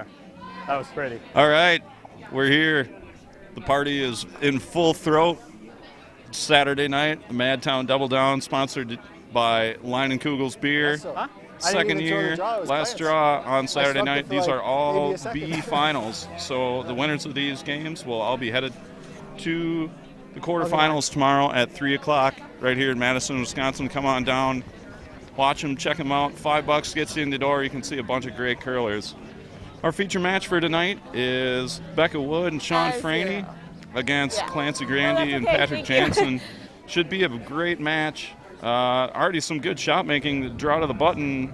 there. That was pretty. All right, we're here. The party is in full throat. Saturday night, the Madtown Doubledown, sponsored by Leinenkugels beer. Huh? Second year, last draw on Saturday night. These are all B finals. So the winners of these games will all be headed to the quarterfinals tomorrow at 3 o'clock right here in Madison, Wisconsin. Come on down, watch them, check them out. $5 gets you in the door. You can see a bunch of great curlers. Our feature match for tonight is Becca Wood and Sean Franey against Clancy Grandy and Patrick Jansen. Should be a great match. Already some good shot making. The draw to the button.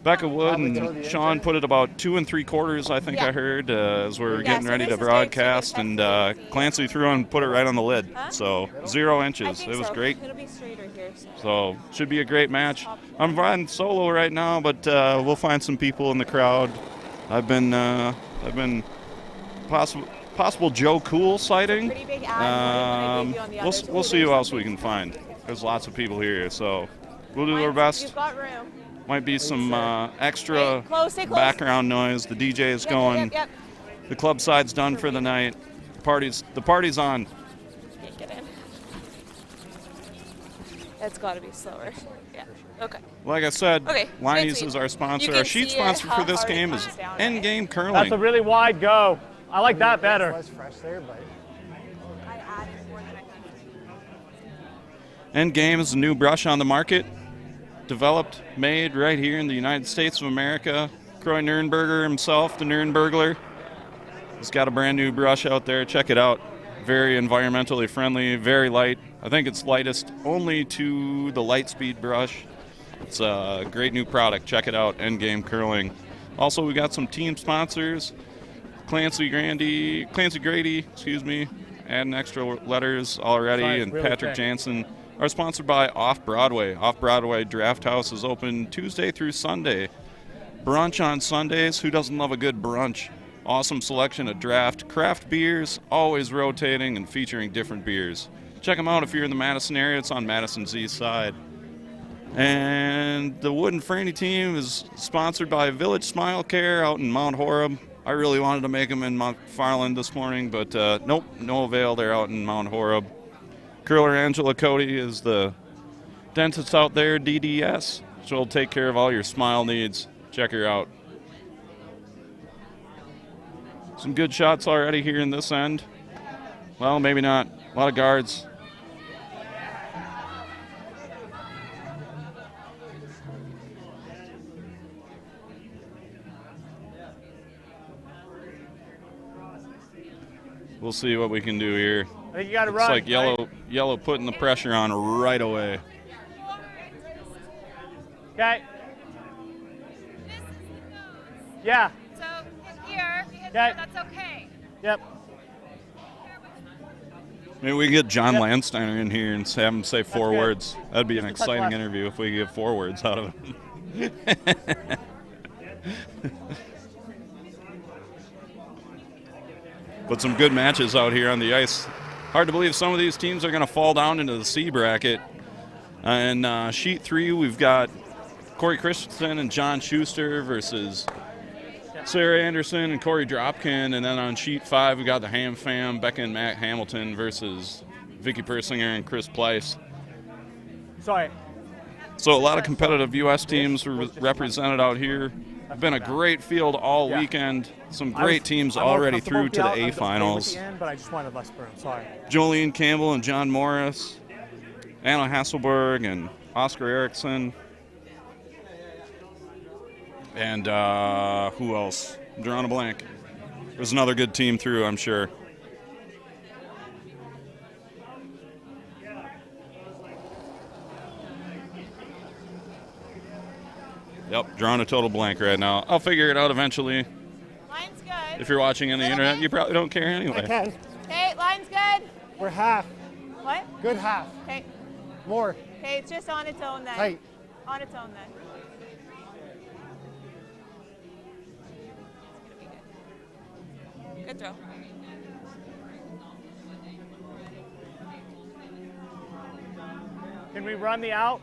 Becca Wood and Sean put it about 2 3/4, I think I heard, as we're getting ready to broadcast. And Clancy threw and put it right on the lid. So 0 inches. It was great. It'll be straighter here. So should be a great match. I'm riding solo right now, but we'll find some people in the crowd. I've been possible Joe Cool sighting. We'll see who else we can find. There's lots of people here, so we'll do our best. You've got room. Might be some extra background noise. The DJ is going. The club side's done for the night. The party's on. Can't get in. It's got to be slower. Yeah. Okay. Like I said, Okay, Liney's is our sponsor. Our sheet sponsor for this game is Endgame Curling. That's a really wide go. I like that better. Endgame is a new brush on the market, developed, made right here in the United States of America. Croy Nürnberger himself, the Nürnbergler, he's got a brand new brush out there. Check it out. Very environmentally friendly, very light. I think it's lightest only to the Lightspeed brush. It's a great new product. Check it out, Endgame Curling. Also, we got some team sponsors. Clancy Grady, adding extra letters already, and Patrick Jansen are sponsored by Off Broadway. Off Broadway Draft House is open Tuesday through Sunday. Brunch on Sundays. Who doesn't love a good brunch? Awesome selection of draft craft beers, always rotating and featuring different beers. Check them out if you're in the Madison area. It's on Madison's east side. And the Wood and Franey team is sponsored by Village Smile Care out in Mount Horeb. I really wanted to make them in McFarland this morning, but nope, no avail. They're out in Mount Horeb. Curler Angela Cody is the dentist out there, DDS. She'll take care of all your smile needs. Check her out. Some good shots already here in this end. Well, maybe not. A lot of guards. We'll see what we can do here. I think you got to run. It's like yellow putting the pressure on right away. Okay. Yeah. So hit here, if you hit there, that's okay. Yep. Maybe we can get John Landsteiner in here and have him say 4 words. That'd be an exciting interview if we could get 4 words out of him. But some good matches out here on the ice. Hard to believe some of these teams are going to fall down into the C bracket. And sheet 3, we've got Corey Christensen and John Schuster versus Sarah Anderson and Corey Dropkin. And then on sheet 5, we got the Ham Fam, Becca and Matt Hamilton versus Vicky Persinger and Chris Pleiss. Sorry. So a lot of competitive U.S. teams were represented out here. Been a great field all weekend. Some great teams already through to the A finals. But I just wanted less burn. Sorry. Jolene Campbell and John Morris, Anna Hasselberg and Oscar Erickson, and who else? I'm drawing a blank. There's another good team through, I'm sure. Yep, drawing a total blank right now. I'll figure it out eventually. Line's good. If you're watching on the internet, you probably don't care anyway. I can. Okay, line's good. We're half. What? Good half. Okay. More. Okay, it's just on its own then. Tight. On its own then. Good throw. Can we run the out?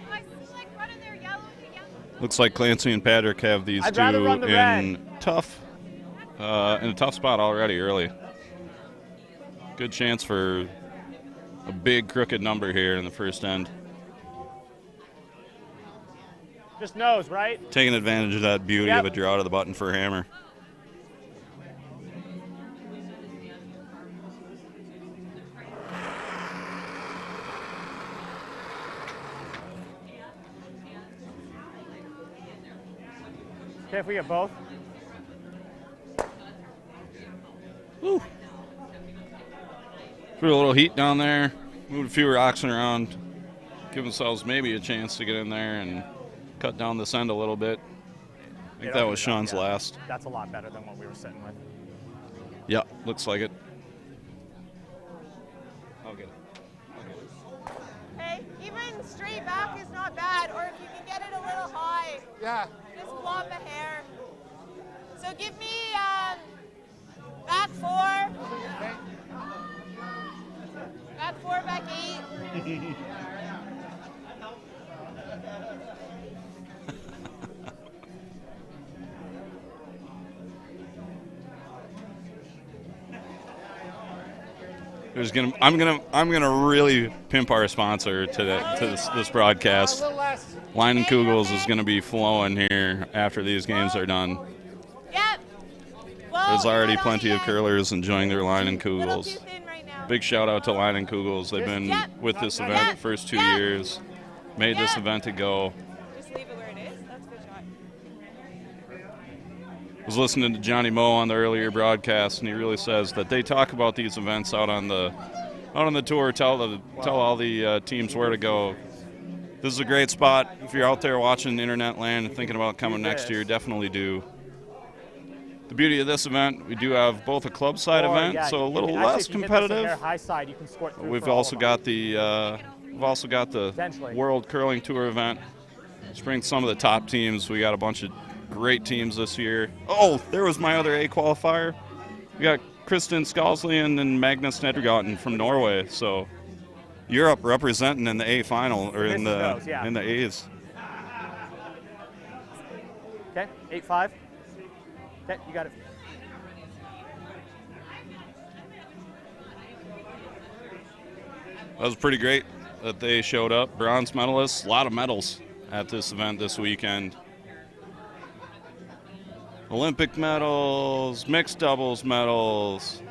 I see like running there yellow to yellow. Looks like Clancy and Patrick have these I'd two rather run the in red. a tough spot already early. Good chance for a big crooked number here in the first end. Just nose, right? Taking advantage of that beauty of a draw to the button for a hammer. Okay, if we get both. Woo. Put a little heat down there, move a few rocks around, give themselves maybe a chance to get in there and cut down this end a little bit. I think that was Sean's last. That's a lot better than what we were sitting with. Yeah, looks like it. Okay. Hey, even straight back is not bad, or if you can get it a little high. Yeah. Just flop a hair. So give me back 4. Back 4, back 8. I'm gonna really pimp our sponsor to this broadcast. Leinenkugels is gonna be flowing here after these games are done. Yep. Well, There's already plenty of curlers enjoying their little Leinenkugels. too thin right now. Big shout out to Leinenkugels. They've been with this event the first 2 years. Made this event to go. Just leave it where it is. That's a good shot. Was listening to Johnny Moe on the earlier broadcast, and he really says that they talk about these events out on the tour, tell all the teams where to go. This is a great spot. If you're out there watching Internet Land and thinking about coming next year, definitely do. The beauty of this event, we do have both a club side event, so a little less competitive. High side, you can score through. We've also got the World Curling Tour event. Let's bring some of the top teams. We got a bunch of great teams this year. Oh, there was my other A qualifier. We got Kristen Skalsli and Magnus Nedregaten from Norway. So Europe representing in the A final or in the A's. Okay, 8-5. Okay, you got it. That was pretty great that they showed up. Bronze medalists, a lot of medals at this event this weekend. Olympic medals, mixed doubles medals.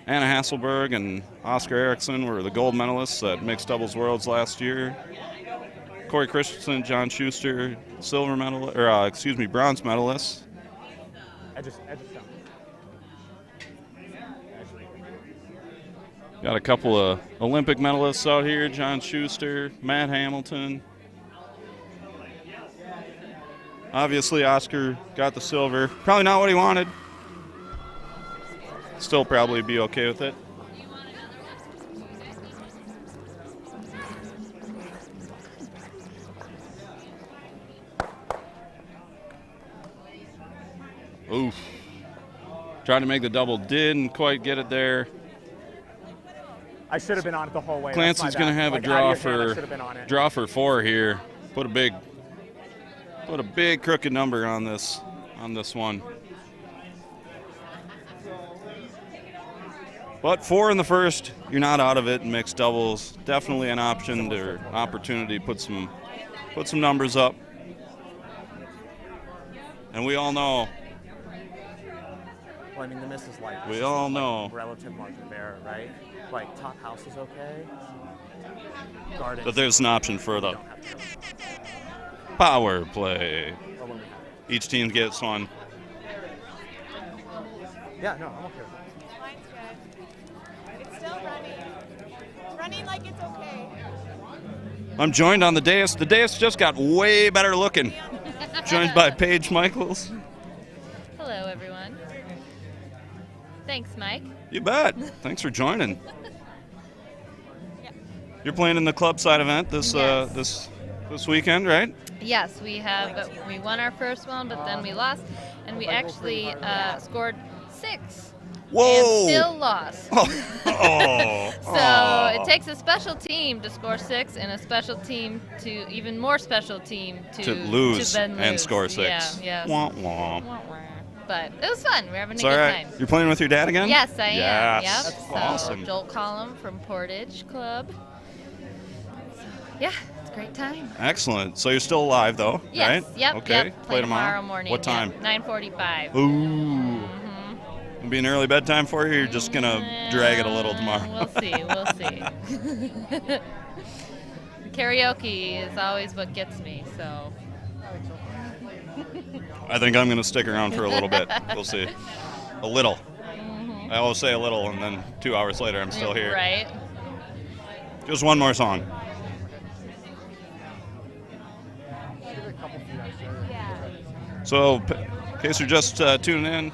Anna Hasselberg and Oscar Eriksson were the gold medalists at mixed doubles worlds last year. Corey Christensen, John Schuster, bronze medalists. Edges down. Got a couple of Olympic medalists out here, John Schuster, Matt Hamilton. Obviously, Oscar got the silver. Probably not what he wanted. Still probably be okay with it. Oof. Tried to make the double, didn't quite get it there. I should have been on it the whole way. Clancy's going to have a draw for 4 here. Put a big crooked number on this one. But 4 in the first, you're not out of it in mixed doubles. Definitely an option or opportunity to put some numbers up. And we all know. Well, I mean, the miss is like. We all know. Relative margin of error, right? Like top house is okay. Garden. But there's an option for the power play. Each team gets one. Yeah, no, I'm okay with it. Mine's good. It's still running. It's running like it's okay. I'm joined on the dais. The dais just got way better looking. Joined by Paige Michaels. Hello, everyone. Thanks, Mike. You bet. Thanks for joining. You're playing in the club side event this weekend, right? Yes, we won our first one, but then we lost, and we actually scored 6 Whoa! And still lost. So it takes a special team to score 6 and a special team to even more special team to lose then and lose. score 6. Yeah, yes. Wah, wah. But it was fun. We're having a It's good all right. time. You're playing with your dad again? Yes, I am. Yes. Yep. So Awesome. Joel Collum from Portage Club. So, yeah, it's a great time. Excellent. So you're still alive, though, Yes. right? Yep. Okay. Yep. Play tomorrow morning. What time? Yep, 9:45. Ooh. It'll be an early bedtime for you. Or you're just gonna drag it a little tomorrow. We'll see. We'll see. Karaoke is always what gets me. So. I think I'm gonna stick around for a little bit. We'll see. A little. I always say a little, and then 2 hours later, I'm still here. Right. Just one more song. So, in case you're just tuning in,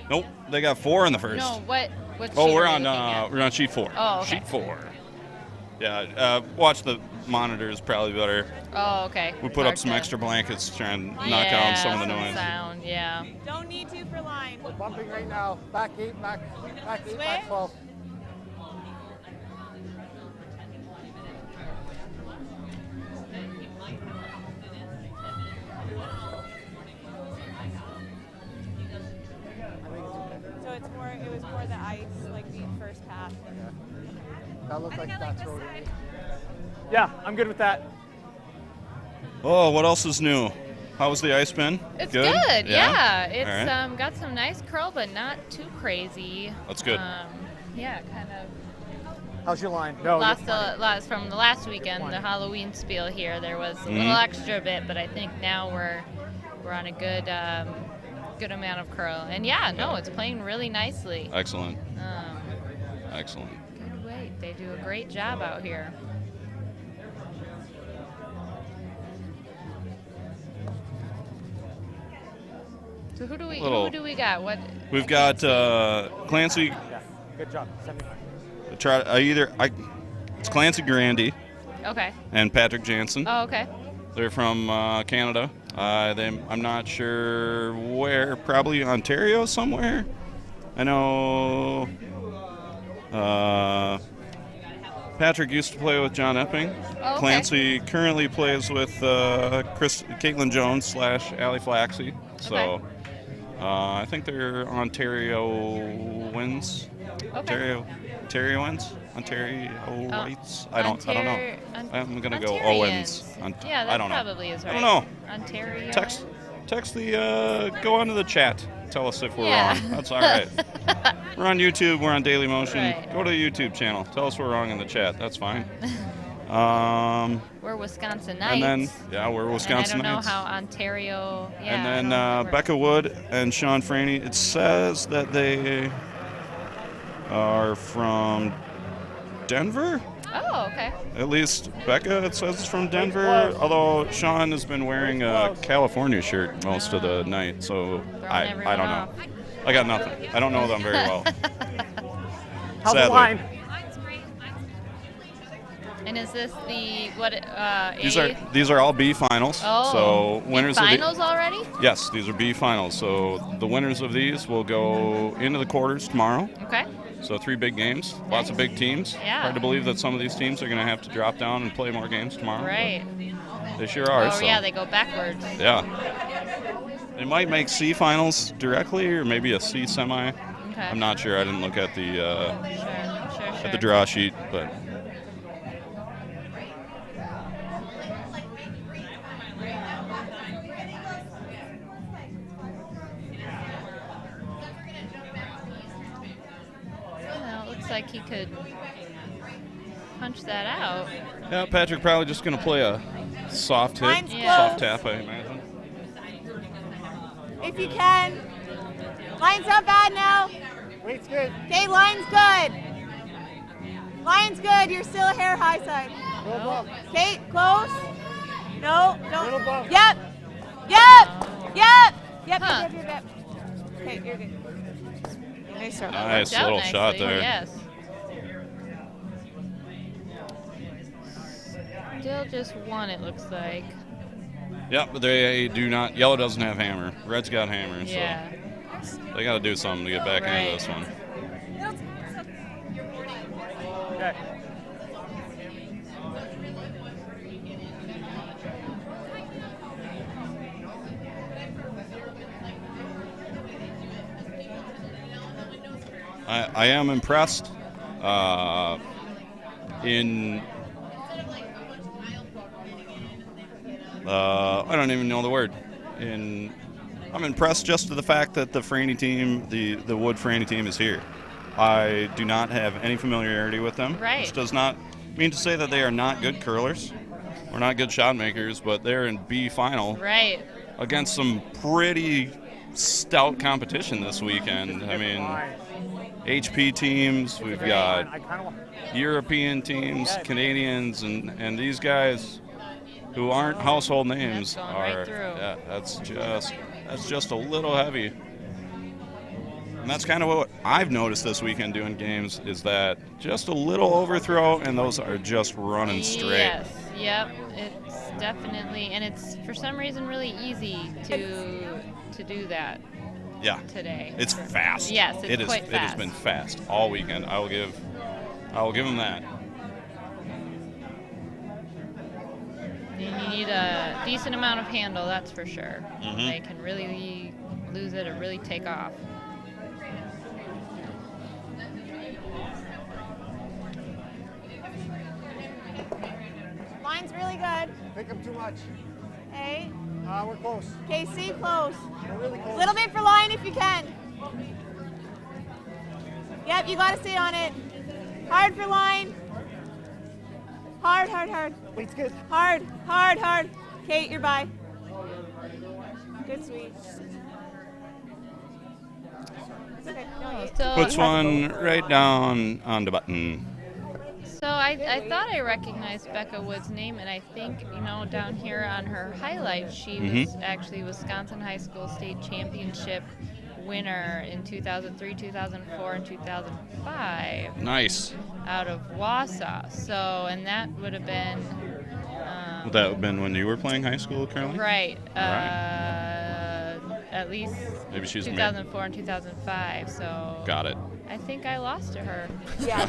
nope, they got 4 in the first. No, what? Oh, we're on sheet 4. Oh, okay. Sheet 4. Yeah, watch the monitors, probably better. Oh, okay. We put up some extra blankets to try and knock out some of the noise. Sound, yeah. Don't need to for line. We're bumping right now. Back 8, back 8, Switch. back 12. So it was more the ice, like the first pass. That looks like that's road. Yeah, I'm good with that. Oh, what else is new? How was the ice been? It's good. Yeah. It's All right. got some nice curl, but not too crazy. That's good. Yeah, kind of. How's your line? No, Lost from the last weekend, the Halloween spiel here. There was a little extra bit, but I think now we're on a good amount of curl. And it's playing really nicely. Excellent. Excellent. Good weight. They do a great job out here. So who do we got? What? We've got Clancy. Yeah, good job. 75. It's Clancy Grandy Okay. and Patrick Jansen. Oh, okay. They're from Canada. I'm not sure where. Probably Ontario somewhere. I know Patrick used to play with John Epping. Oh, okay. Clancy currently plays with Caitlin Jones / Allie Flaxey. So Okay. I think they're Ontarioans. Okay. Ontarioans? Ontarioites? I don't know. I'm gonna go Owens. Yeah, that I don't know. probably is right. I don't know. Ontario. Text the go onto the chat. Tell us if we're Yeah. wrong. That's all right. We're on YouTube. We're on Daily Motion. Right. Go to the YouTube channel. Tell us we're wrong in the chat. That's fine. We're Wisconsinites. And then we're Wisconsinites. And I don't know how Ontario. Yeah. And I then don't know how it Becca Wood and Sean Franey. It says that they are from Denver. Oh, okay. At least Becca, it says, is from Denver. Although Sean has been wearing a California shirt most of the night, so I don't know. I got nothing. I don't know them very well. How's the Sadly. line? And is this the what? These are all B finals. Oh, So winners finals of already? Yes, these are B finals. So the winners of these will go into the quarters tomorrow. Okay. So 3 big games, lots of big teams. Yeah. Hard to believe that some of these teams are going to have to drop down and play more games tomorrow. Right. They sure are. Oh so. yeah, they go backwards. Yeah. They might make C finals directly, or maybe a C semi. Okay. I'm not sure. I didn't look at the Sure. at the draw sheet, but. Well, it looks like he could punch that out. Yeah, Patrick probably just going to play a soft hit, Line's soft close. tap, I imagine. If you can. Line's not bad now. Weight's good. Okay, line's good. Line's good. You're still a hair high side. Little bump. Okay, close. No, Little don't. bump. Yep. Huh. Okay, you're good. Nice throw. Nice Worked out little nicely, shot there. Yes. Still just one, it looks like. Yep, but they do not. Yellow doesn't have hammer. Red's got hammer. Yeah. So They got to do something to get back into Right. this one. Okay. I am impressed in I don't even know the word. I'm impressed just to the fact that the Franny team, the Wood Franny team, is here. I do not have any familiarity with them. Right. Which does not mean to say that they are not good curlers or not good shot makers, but they're in B final Right. against some pretty stout competition this weekend. I mean, HP teams, we've got European teams, Canadians, and these guys who aren't household names That's going are. right through. Yeah, that's just a little heavy. And that's kind of what I've noticed this weekend doing games, is that just a little overthrow, and those are just running straight. Yes. Yep. It's definitely, and it's for some reason really easy to do that Yeah. today. It's fast. Yes, it's It is. quite It has fast. been fast all weekend. I will give them that. You need a decent amount of handle, that's for sure. Mhm. They can really lose it or really take off. Line's really good. Pick up too much. A. We're close. KC close. We're really close. Little bit for line if you can. Yep, you gotta stay on it. Hard for line. Hard, hard, hard. Weight's good. Hard, hard, hard. Kate, you're by. Good sweet. It's okay. No, you, So, Puts one right down on the button. so I thought I recognized Becca Wood's name, and I think, down here on her highlight, she was actually Wisconsin High School State Championship winner in 2003, 2004, and 2005 Nice. out of Wausau. So, and that would have been Would that have been when you were playing high school curling? right, Right. at least Maybe she's 2004 and 2005. So Got it. I think I lost to her. yeah.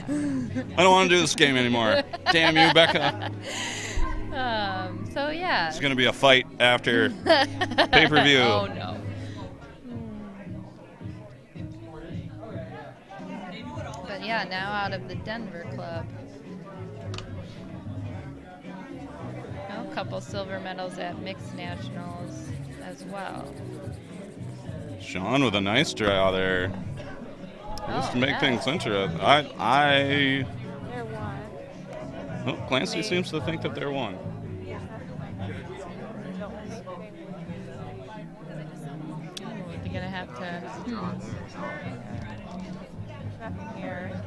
I don't want to do this game anymore. Damn you, Becca. So yeah. It's going to be a fight after pay-per-view. Oh no. But yeah, now out of the Denver club. A couple silver medals at mixed nationals as well. Sean with a nice draw there. Just to make yeah. things interesting. They're one. Oh, Clancy seems to think that they're one. You're gonna have to. Nothing here.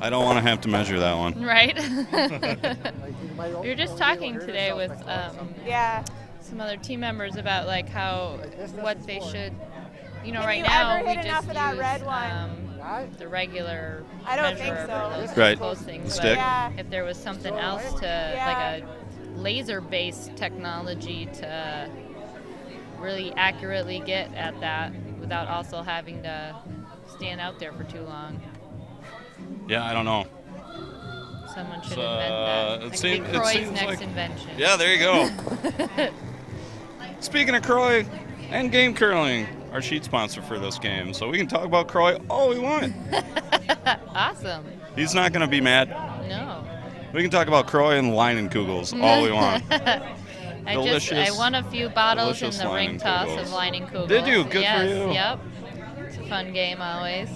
I don't want to have to measure that one. Right. We were just talking today with Yeah. some other team members about like what they should. Can Right you now ever we hit just enough of that use red one? the regular I don't think measure so. for those Right. close things. Stick. Yeah. But if there was something else to Yeah. like a laser-based technology to really accurately get at that without also having to stand out there for too long. Yeah, I don't know. Someone should So, invent that. it That could seems- be it Croy's seems next like- invention. Yeah, there you go. Speaking of Croy and Game Curling, our sheet sponsor for this game, so we can talk about Croy all we want. Awesome. He's not going to be mad. No. We can talk about Croy and Leinenkugels all we want. I Delicious- won a few bottles in delicious the ring toss of Leinenkugels. Leinenkugels. Did you? Good yes, for you. Yep. It's a fun game always.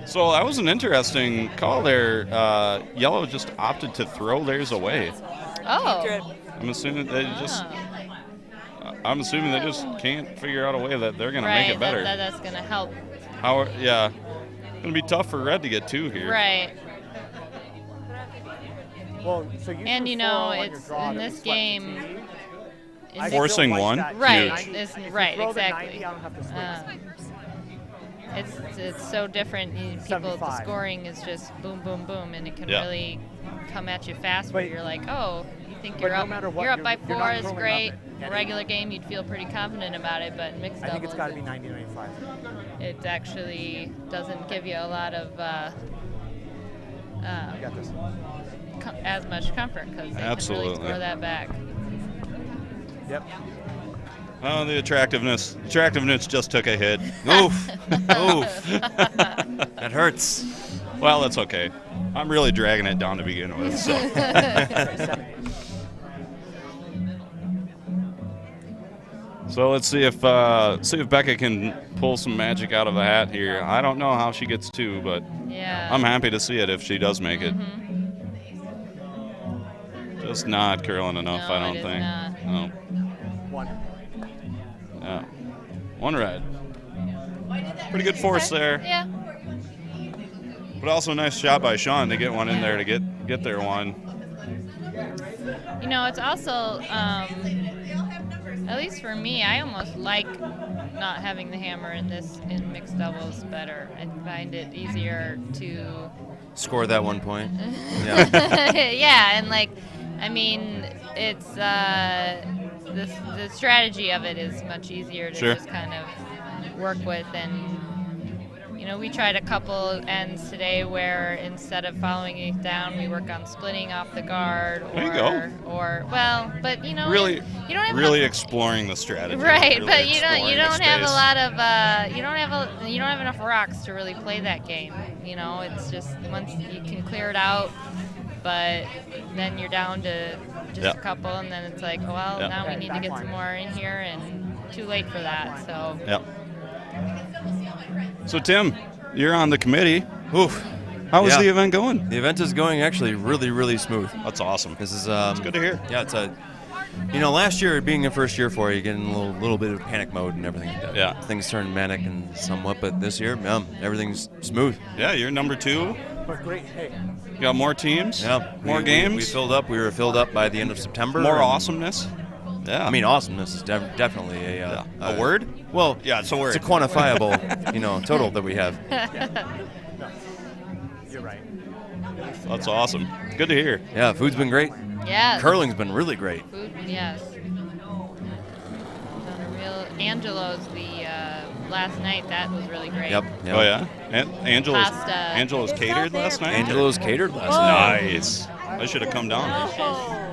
So that was an interesting call there. Yellow just opted to throw theirs away. Oh. I'm assuming they just. I'm assuming they just can't figure out a way that they're going to Right. make it better. That's going to help. Yeah. Going to be tough for Red to get two here. Right. Well, so you And threw 4 on your it's draw in to this reflect game. the TV. in I this- Forcing still like one? that. Right. 90. It's, If you right. throw the Exactly. 90, I don't have to switch. It's so different. People, the 75. scoring is just boom, boom, boom, and it can Yeah. really come at you fast. Where But- you're like, oh, you think But you're no up. matter what, You're up by you're not 4 is curling up great. it. A regular game, you'd feel pretty confident about it, but mixed I think it's doubles, got to be 90-95. it actually doesn't give you a lot of I got this. as much comfort because they can Absolutely. really score that back. Yep. Oh, the attractiveness. Attractiveness just took a hit. Oof. Oof. That hurts. Well, that's okay. I'm really dragging it down to begin with. So. So let's see if Becca can pull some magic out of the hat here. I don't know how she gets 2, but Yeah. I'm happy to see it if she does make it. Just not curling enough, No, I don't it is think. not. No. 1. Yeah. 1 red. Pretty good force there. Yeah. But also a nice shot by Sean to get one in there to get their one. You know, it's also, at least for me, I almost like not having the hammer in mixed doubles better. I find it easier to Score that 1 point. Yeah. yeah, and it's the strategy of it is much easier to Sure. just kind of work with. And we tried a couple ends today where instead of following it down, we work on splitting off the guard. There you go. But Really, you don't have really enough, exploring the strategy. right? really But you exploring don't the have a space. lot of you don't have enough rocks to really play that game. It's just once you can clear it out, but then you're down to just Yep. a couple, and then it's like, well, Yep. now we need to get some more in here, and too late for that. So Yep. So Tim, you're on the committee. Oof. How was Yeah. the event going? The event is going actually really, really smooth. That's awesome. This is It's good to hear. Yeah, it's last year being the first year for you, getting a little bit of panic mode and everything like that. Yeah. Things turned manic and somewhat, but this year, everything's smooth. Yeah, you're number 2. But great. Hey, You got more teams. Yeah. More games. We filled up. We were filled up by the end of September. More and- awesomeness. Yeah. I mean, awesomeness is definitely a word. Well, Yeah, it's a word. It's a quantifiable, total that we have. you're right. That's awesome. Good to hear. Yeah, food's been great. yeah, Curling's been really great. food, yes. Done a real Angelo's last night. That was really great. Yep. Oh yeah. Angela's Pasta. catered last night. Angelo's catered last night. Nice. I should have come down. Oh.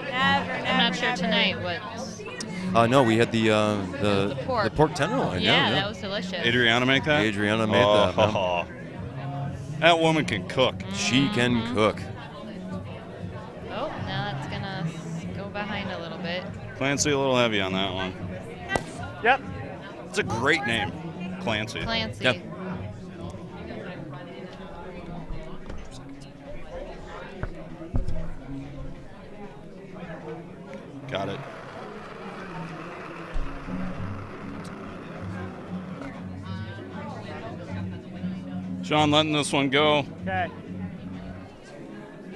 Never, I'm not sure tonight what. No, we had the pork. pork tenderloin. Yeah, that was delicious. Adriana make that? Adriana made that. Oh, that woman can cook. She can cook. Oh, now that's gonna go behind a little bit. Clancy a little heavy on that one. Yep. It's a great name, Clancy. Clancy. Yep. Got it. Sean letting this one go. Okay.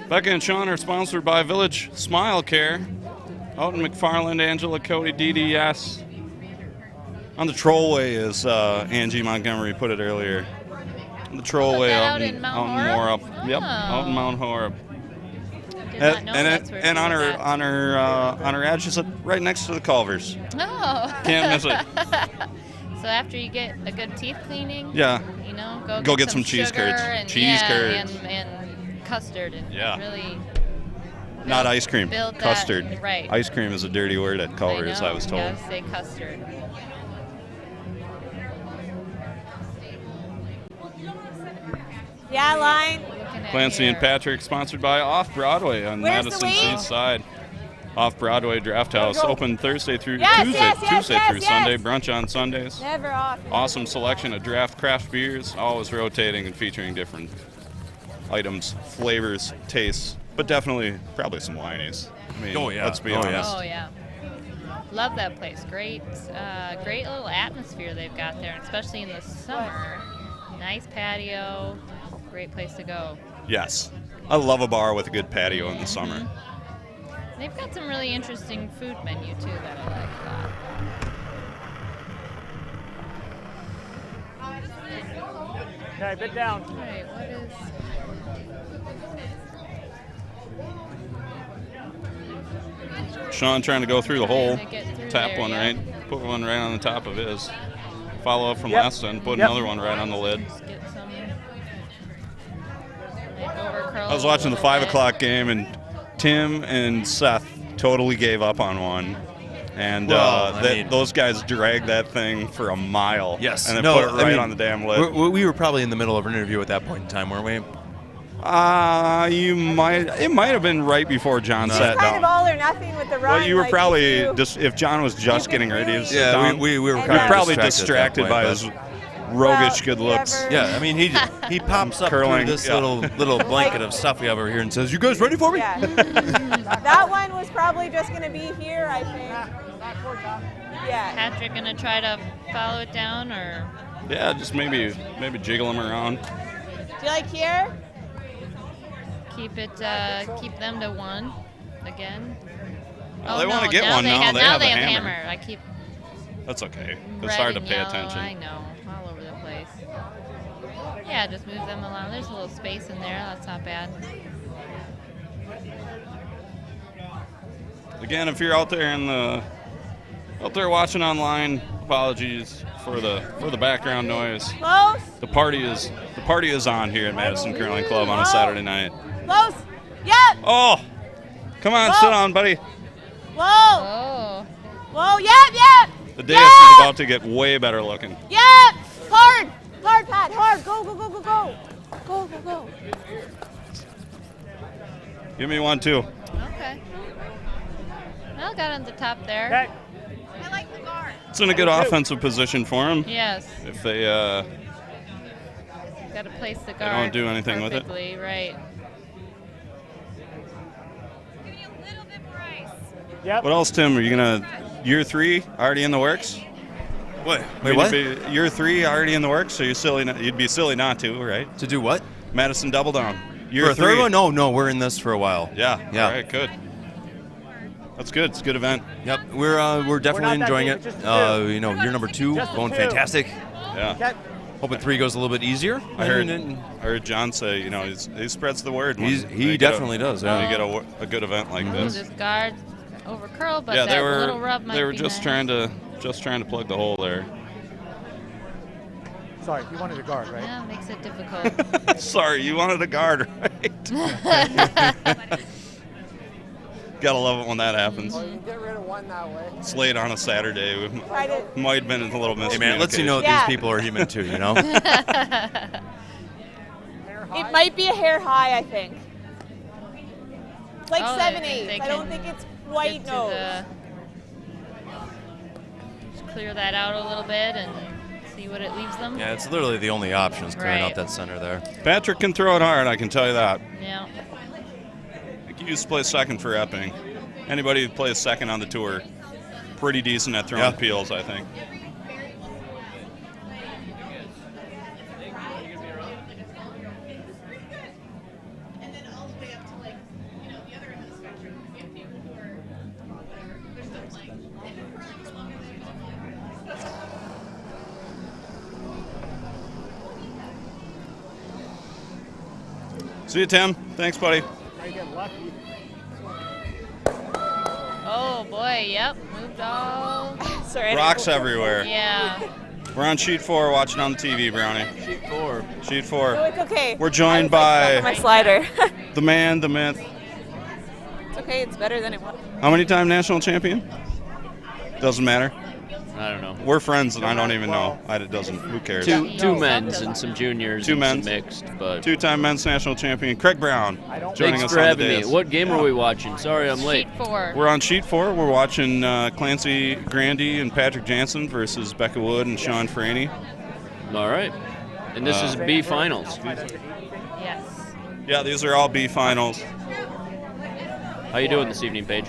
Becca and Sean are sponsored by Village Smile Care. Out in McFarland, Angela, Cody, DDS. On the Trollway, as Angie Montgomery put it earlier. On the Trollway out in Mount Horeb? Morup. Yep, Oh. out in Mount Horeb. Did not know that's where she And on was her at. on her ad, she said right next to the Culvers. Oh. Can't miss it. So after you get a good teeth cleaning, Yeah. go get some cheese sugar curds. and, Cheese yeah, curds. and custard and Yeah. really. Not ice cream. build that- Custard. right. Ice cream is a dirty word at Culvers, I was told. You gotta say custard. Yeah, line. Looking at Clancy and here. Patrick, sponsored by Off Broadway on Where's the Madison's lead? east side. Off Broadway Draft House, open Thursday through Yes, Tuesday, yes, yes, Tuesday yes, through yes. Sunday. Brunch on Sundays. Never off. Awesome selection of draft craft beers, always rotating and featuring different items, flavors, tastes, but definitely probably some winies. I mean, Oh, yeah. let's be Oh, honest. yeah. Oh yeah, love that place. Great little atmosphere they've got there, especially in the summer. Nice patio, great place to go. Yes. I love a bar with a good patio in the summer. They've got some really interesting food menu too that I like a lot. Okay, bit down. All right, what is? Sean trying to go through the hole. To get through Tap there, one yeah. right. Put one right on the top of his. Follow up from Yep. last time. Put Yep. another one right on the lid. Just get some. Like over curl I was a watching the little 5 bit. o'clock game, and Tim and Seth totally gave up on one. And Well, I mean- those guys dragged that thing for a mile. Yes. And then No, put it I right mean, on the damn lid. We were probably in the middle of an interview at that point in time, weren't we? It might have been right before John sat Kind of down. all or nothing with the run. Well, you were like, probably if you- just, if John was just you getting could ready to really- sit Yeah, down, we were And kind of probably distracted distracted by at his that point, roguish Well, good you looks. ever- but- Yeah, I mean, he pops up Curling, through this yeah. little blanket of stuff we have over here and says, "You guys ready for me?" Yeah. That one was probably just going to be here, I think. Yeah. Patrick gonna try to follow it down, or Yeah, just maybe jiggle him around. Do you like here? keep them to 1 again. Well, they no, wanna get now one they now. have, They now have they the have hammer. I keep That's okay. It's red hard to and pay yellow, attention. I know, all over the place. Yeah, just move them along. There's a little space in there. That's not bad. Again, if you're out there watching online, apologies for the background noise. Close. The party is on here at Madison Curling Club on a Saturday night. Close. Yep. Oh, come on, Whoa. sit on, buddy. Whoa. Oh, Whoa. Yep. The dais is about to get way better looking. Yep. Hard. Hard, Pat. Hard. Go. Go. Give me one too. okay. Well, got on the top there. Okay. I like the guard. It's in a good offensive position for him. Yes, If they got to place the don't guard. do anything with it. perfectly, right? Yep. What else, Tim? Are you gonna year 3 already in the works? What? I Wait, mean, what? it'd be year 3 already in the works? So you'd be silly not to, right? To do what? Madison Doubledown. Year For a 3. third one? No, we're in this for a while. Yeah. Yeah. All right. Good. That's good. It's a good event. Yep, we're definitely not that enjoying deep, it. it's just two. Year number 2 Just the going 2. fantastic. Yeah. Okay. Hoping 3 goes a little bit easier. I heard John say, he spreads the word. when He they get definitely does. when Yeah. you get a good event like this. Just guard over curl, but Yeah, that they were little rub might they were be just nice. trying to plug the hole there. Sorry, you wanted a guard, right? Yeah, makes it difficult. Sorry, you wanted a guard, right? Gotta love it when that happens. You can get rid of one that way. It's late on a Saturday. Try to. Might have been a little miscommunication. Hey man, lets you know that Yeah. these people are human too. You know. Hair high. It might be a hair high, I think. It's like Oh, 7/8. they I don't can think it's quite Get to nose. just clear that out a little bit and see what it leaves them. Yeah, it's literally the only option is clearing Right. out that center there. Patrick can throw it hard, I can tell you that. Yeah. He used to play second for Epping. Anybody who plays second on the tour, pretty decent at throwing Yeah. peels, I think. See you, Tim. Thanks, buddy. I get lucky. Oh boy, yep. Moved all. Sorry. Rocks everywhere. Yeah. We're on sheet 4 watching on the TV, Brownie. Sheet No, 4. it's okay. We're joined I was, like, by my slider. the man, the myth. It's okay. It's better than it was. How many time national champion? Doesn't matter. I don't know. We're friends, and I don't even know. It doesn't. Who cares? Two men's and some juniors Two and men's. some mixed, but Two-time men's national champion, Craig Brown, joining thanks us for on the having me. dais. What game are we watching? Sorry, I'm late. Sheet 4. We're on sheet 4. We're watching Clancy Grandy and Patrick Jansen versus Becca Wood and Sean Franny. All right. And this is B finals. Yes. Yeah, these are all B finals. How you doing this evening, Paige?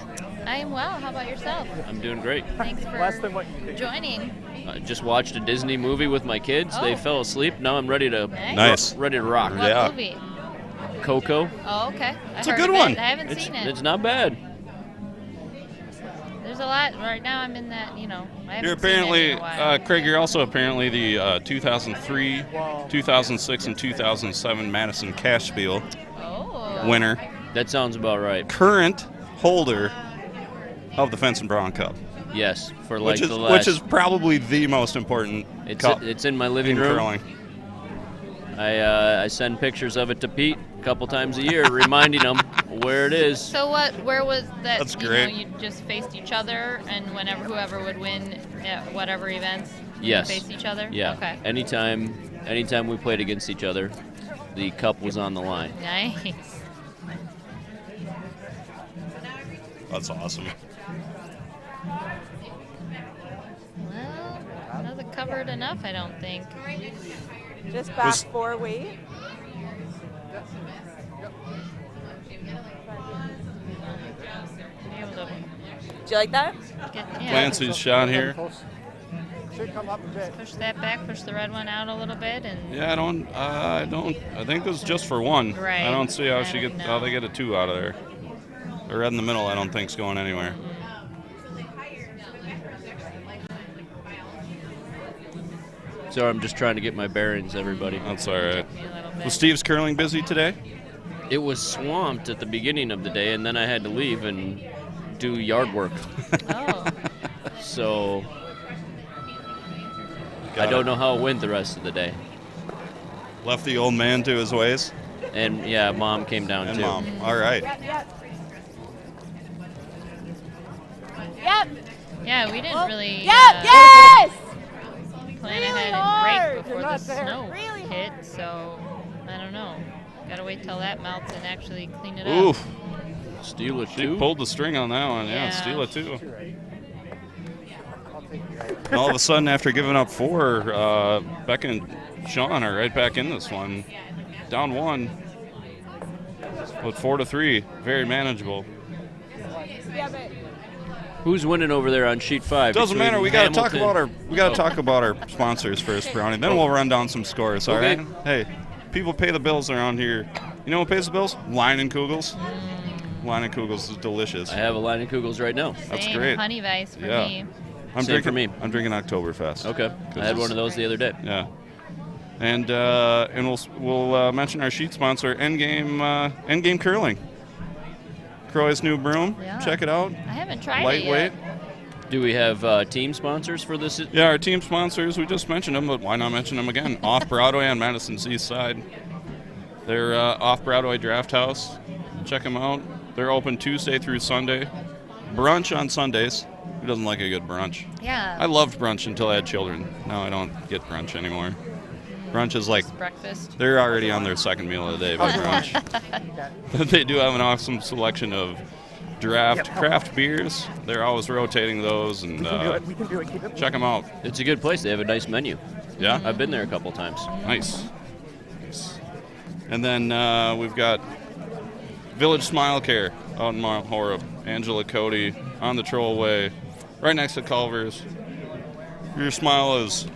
I am well. How about yourself? I'm doing great. Thanks for Less than what you think. joining. I just watched a Disney movie with my kids. They Oh. fell asleep. Now I'm ready to Nice. ready to rock. What Yeah. movie? Coco. Oh, okay. It's a heard good of it. one. I haven't It's, seen it. it's not bad. There's a lot right now. I'm in that. I haven't You're seen it apparently, in a while. Craig, you're also apparently the 2003, 2006, and 2007 Madison Cash Spiel Oh. winner. That sounds about right. Current holder of the Fence and Brawn Cup. Yes, for like which is probably the most important cup. It's in my living room. Curling. I send pictures of it to Pete a couple times a year, reminding him where it is. So where was that? That's great. You just faced each other, and whoever would win at whatever events, Yes. face each other. Yeah. Okay. Anytime we played against each other, the cup was on the line. Nice. That's awesome. Well, hasn't covered enough, I don't think. Just back 4 weight. Be able to Do you like that? Clancy's shot here. Should come up a bit. push that back, push the red one out a little bit, and Yeah, I think this is just for one. Right. I don't see how I how they get a 2 out of there. The red in the middle, I don't think is going anywhere. So I'm just trying to get my bearings, everybody. That's all right. be a little bit. Was Steve's curling busy today? It was swamped at the beginning of the day, and then I had to leave and do yard work. Oh, So Got I don't it. know how it went the rest of the day. Left the old man to his ways. And yeah, Mom came down And too. Mom. All right. Yep. yeah, we didn't really Yes! plan Really ahead hard. and break before You're the not there. snow Really hit, so I don't know. Gotta wait till that melts and actually clean it up. Oof. Steal it She too. pulled the string on that one. Yeah, Yeah. steal it too. I'll take you right. And all of a sudden, after giving up 4, Becca and Sean are right back in this one. Down 1 with 4-3. Very manageable. Yeah, but Who's winning over there on sheet 5? Doesn't between matter. We gotta talk Hamilton- about our sponsors first, Brownie. Then we'll run down some scores. All Okay. right. Hey, people pay the bills around here. You know what pays the bills? Leinenkugels. Leinenkugels is delicious. I have a Leinenkugels right now. That's Same great. honey vice for Yeah. me. I'm Same for drinking. me. I'm drinking Oktoberfest. Okay. I had one of those the other day. Yeah. And we'll mention our sheet sponsor, Endgame Curling. Croy's new broom. Yeah. Check it out. I haven't tried Lightweight. it yet. Do we have team sponsors for this? Yeah, our team sponsors, we just mentioned them, but why not mention them again? Off Broadway on Madison's east side. They're Off Broadway Draft House. Check them out. They're open Tuesday through Sunday. Brunch on Sundays. Who doesn't like a good brunch? Yeah. I loved brunch until I had children. Now I don't get brunch anymore. Brunch is like, breakfast. they're already on their second meal of the day by brunch. They do have an awesome selection of craft beers. They're always rotating those, and We can do it. Keep it. check them out. It's a good place. They have a nice menu. Yeah? I've been there a couple times. Nice. And then we've got Village Smile Care out in Mount Horeb. Angela Cody on the Trollway, right next to Culver's. If your smile is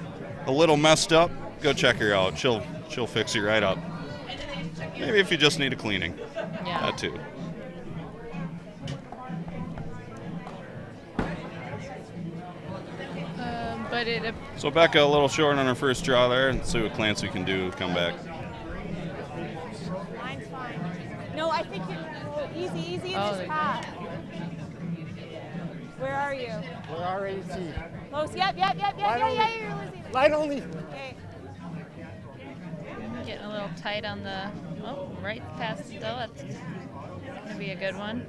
a little messed up, go check her out. She'll fix you right up. Maybe if you just need a cleaning. Yeah. That too. But it So Becca a little short on her first draw there, and see what Clancy can do to come back. mine's fine. No, I think you're easy in Oh, this there you path. Where are you? We're already see. Close. Yep. Light only. You're losing it. Light only. Okay. getting a little tight on the right past still. That's gonna be a good one.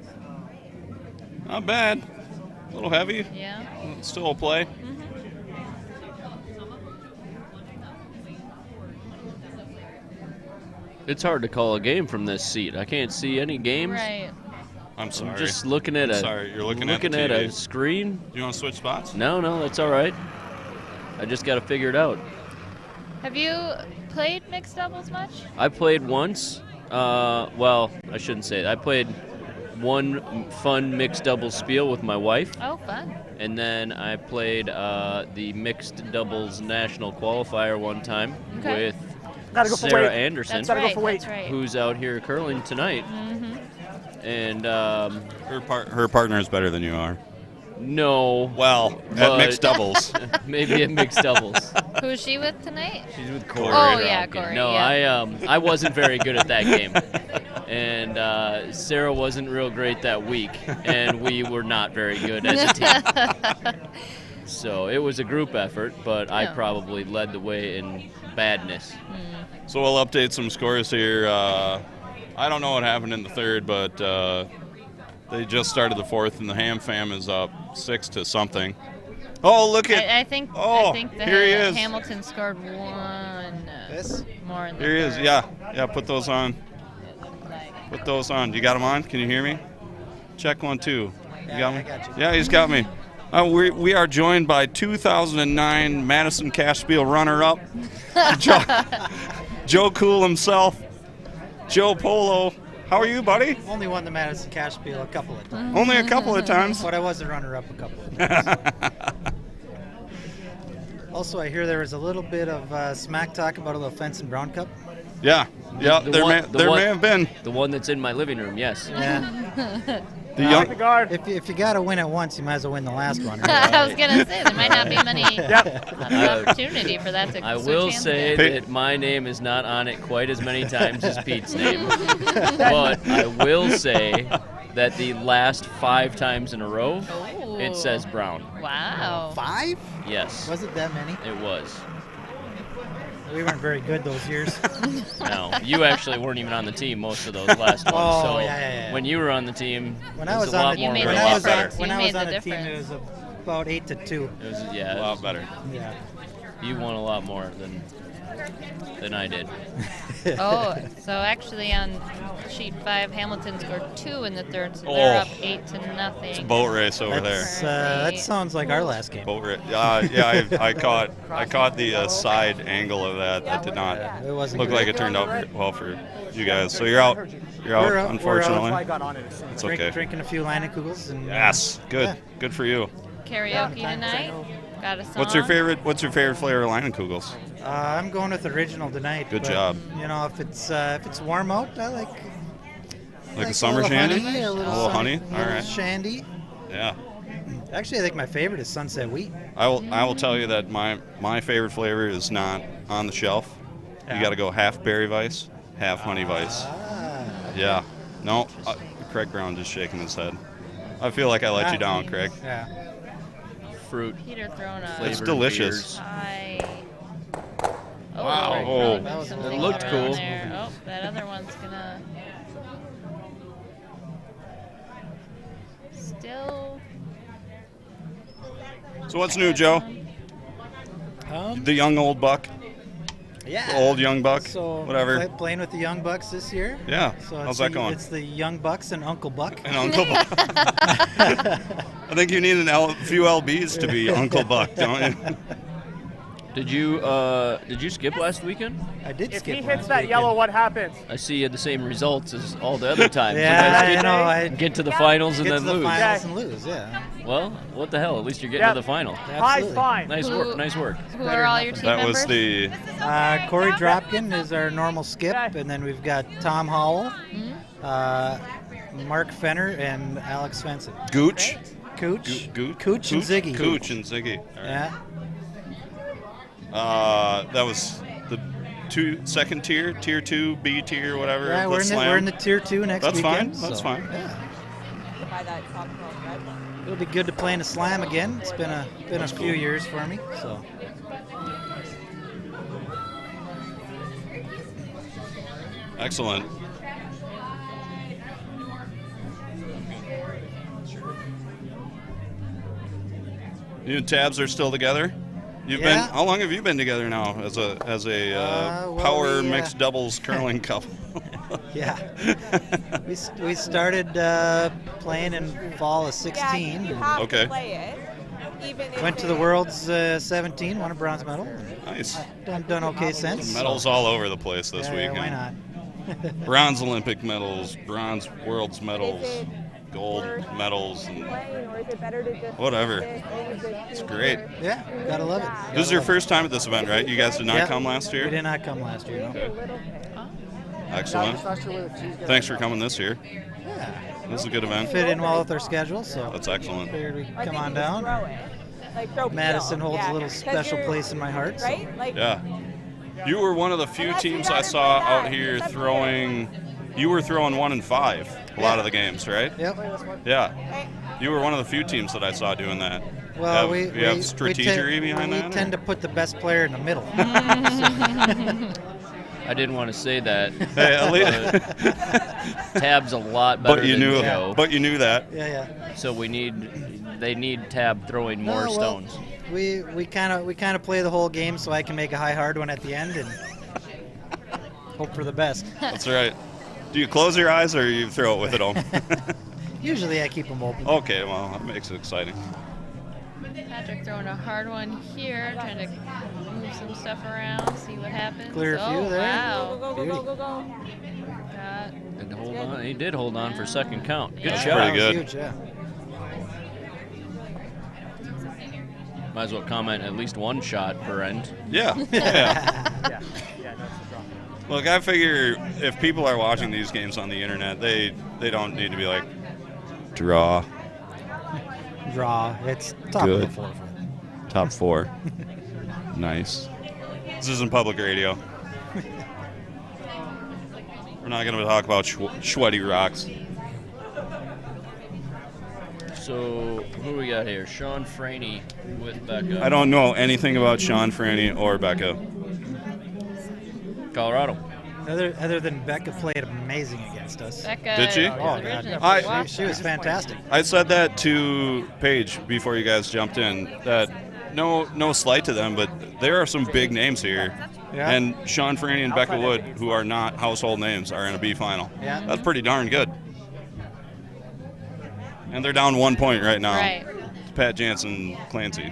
Not bad. A little heavy. Yeah. Still a play. It's hard to call a game from this seat. I can't see any games. Right. I'm sorry. I'm just looking at You're looking at the at a TV. screen. Do you want to switch spots? No, that's all right. I just got to figure it out. Have you played mixed doubles much? I played once. Well, I shouldn't say it. I played one fun mixed doubles spiel with my wife, Oh, fun. and then I played the mixed doubles national qualifier one time Okay. with Gotta go for Sarah weight. Anderson, That's Gotta go right. for weight. That's right. who's out here curling tonight. Mm-hmm. And Her partner is better than you are. no, Well, at But- mixed doubles. maybe at mixed doubles. Who's she with tonight? She's with Corey. Oh, yeah, Corey, No, yeah. I wasn't very good at that game, and Sarah wasn't real great that week, and we were not very good as a team. So it was a group effort, but I probably led the way in badness. So we'll update some scores here. I don't know what happened in the third, but they just started the fourth, and the Ham Fam is up 6-something. Oh, look at! I think the here he is. Hamilton scored one more in the Here he is. third. Yeah. Put those on. Put those on. You got them on? Can you hear me? Check 1, 2. You got me? I got you. Yeah, he's got me. We are joined by 2009 Madison Cash Spiel runner-up, Joe Cool himself, Joe Polo. How are you, buddy? Only won the Madison Cash Spiel a couple of times. Only a couple of times. But I was the runner-up a couple of times. Also, I hear there was a little bit of smack talk about a little Fence and Brown Cup. Yeah. There may have been. The one that's in my living room, yes. Yeah. If you got to win it once, you might as well win the last one. Right? I was going to say, there might not be many opportunity for that to I switch will hands say again. that my name is not on it quite as many times as Pete's name. But I will say that the last 5 times in a row, it says Brown. Wow. 5? Yes. Was it that many? It was. We weren't very good those years. No, you actually weren't even on the team most of those last ones. Oh, so yeah. when you were on the team, When it I was a lot on more the made when the I was difference. on when You I was made on the a team, it difference. was about 8-2. It was, A lot better. Yeah. You won a lot more than I did. Oh, so actually on sheet 5, Hamilton scored 2 in the third, so they're up 8-0. It's a boat race over there. That sounds like our last game. Boat race. Yeah, I caught the side angle of that. That did not It wasn't look good. like it turned out well for you guys. So you're out. We're out. Unfortunately. I got on it. It's okay. Drinking a few Leinenkugels and Yes. Good. Yeah. Good for you. Karaoke tonight. Got a song. What's your favorite flavor of Leinenkugels? I'm going with original tonight. Good but, job. You know, if it's warm out, I like Like a summer little shandy? honey, A little honey? All right. Shandy. Yeah. Actually, I think my favorite is Sunset Wheat. I will tell you that my favorite flavor is not on the shelf. You got to go half berry vice, half honey vice. Yeah. No, Craig Brown just shaking his head. I feel like I let you down, Craig. Yeah. Fruit. Peter throwing a It's flavored delicious. beers. high. Wow. right. Oh. That was It looked cool. There. Oh, that other one's gonna still. So what's new, Joe? The young old buck? Yeah. The old young buck? So Whatever. Playing with the Young Bucks this year. Yeah. So How's that going? It's the Young Bucks and Uncle Buck. And Uncle Buck. I think you need a few LBs to be Uncle Buck, don't you? Did you skip last weekend? I did If skip he last hits that weekend. yellow, what happens? I see you had the same results as all the other times. Yeah, you you know, I get to the finals and get then to the lose. finals and lose. Yeah. Well, what the hell? At least you're getting Yeah. to the final. High's Absolutely. fine. Nice Who- work. Nice work. Who are all your team That members? was the Corey Dropkin is our normal skip, and then we've got Tom Howell, Mark Fenner, and Alex Svensson. Gooch. Cooch, Gooch Cooch and Ziggy. Cooch and Ziggy. All right. Yeah. That was the second tier, tier 2, B tier, whatever. Yeah, the we're slam. in the tier 2 next That's weekend. fine. That's so, fine. Yeah. By that top red one. It'll be good to play in a slam again. It's been a few years for me. So. Excellent. You and Tabs are still together? You've been. Yeah. How long have you been together now as a well, power we, mixed doubles curling couple? Yeah. we started playing in fall of 16. Yeah, you have Okay. to play it. Even if Went to the Worlds 17, won a bronze medal. Nice. Done okay since. Medals all over the place this Yeah, weekend. why not? Bronze Olympic medals, bronze Worlds medals, it gold worth medals, and playing, or is it better to just whatever. It's great. Yeah, gotta love it. This is your first time at this event, right? You guys did not Yeah. come last We year? did not come last year. No. Excellent. Thanks for coming this year. Yeah. This is a good event. Fit in well with our schedule, so That's excellent. figured we'd I come think on you just down. throw it. Like throw Madison peel. holds Yeah, a little 'cause special you're- place in my heart. So. Right? Like, Yeah. You were one of the few teams I saw out here throwing you were throwing 1 and 5 a lot of the games, right? Yep. Yeah. You were one of the few teams that I saw doing that. Well, we have strategery behind that? We tend to put the best player in the middle. I didn't want to say that. Hey, Tab's a lot better than Joe. But you knew that. Yeah. So they need Tab throwing more stones. We kind of play the whole game so I can make a high hard one at the end and hope for the best. That's right. Do you close your eyes or you throw it with it open? Usually I keep them open. Okay, well, that makes it exciting. Patrick throwing a hard one here, trying to move some stuff around, see what happens. Clear a few there. Wow. Go. Got And hold on. He did hold on for second count. Good That's shot. pretty good. Huge, yeah. Might as well comment at least one shot per end. Yeah. Look, I figure if people are watching these games on the internet, they don't need to be like, draw. Draw. It's top Good. of the 4. Top 4. Nice. This isn't public radio. We're not going to talk about sweaty rocks. So who we got here? Sean Franey with Becca. I don't know anything about Sean Franny or Becca. Colorado. Other than Becca played amazing against us. Becca. Did she? Oh, yeah. She was fantastic. I said that to Paige before you guys jumped in, that no slight to them, but there are some big names here. Yeah. And Sean Franny and Becca Wood, who are not household names, are in a B final. Yeah. That's pretty darn good. And they're down 1 point right now. Right. It's Pat Jansen, Clancy,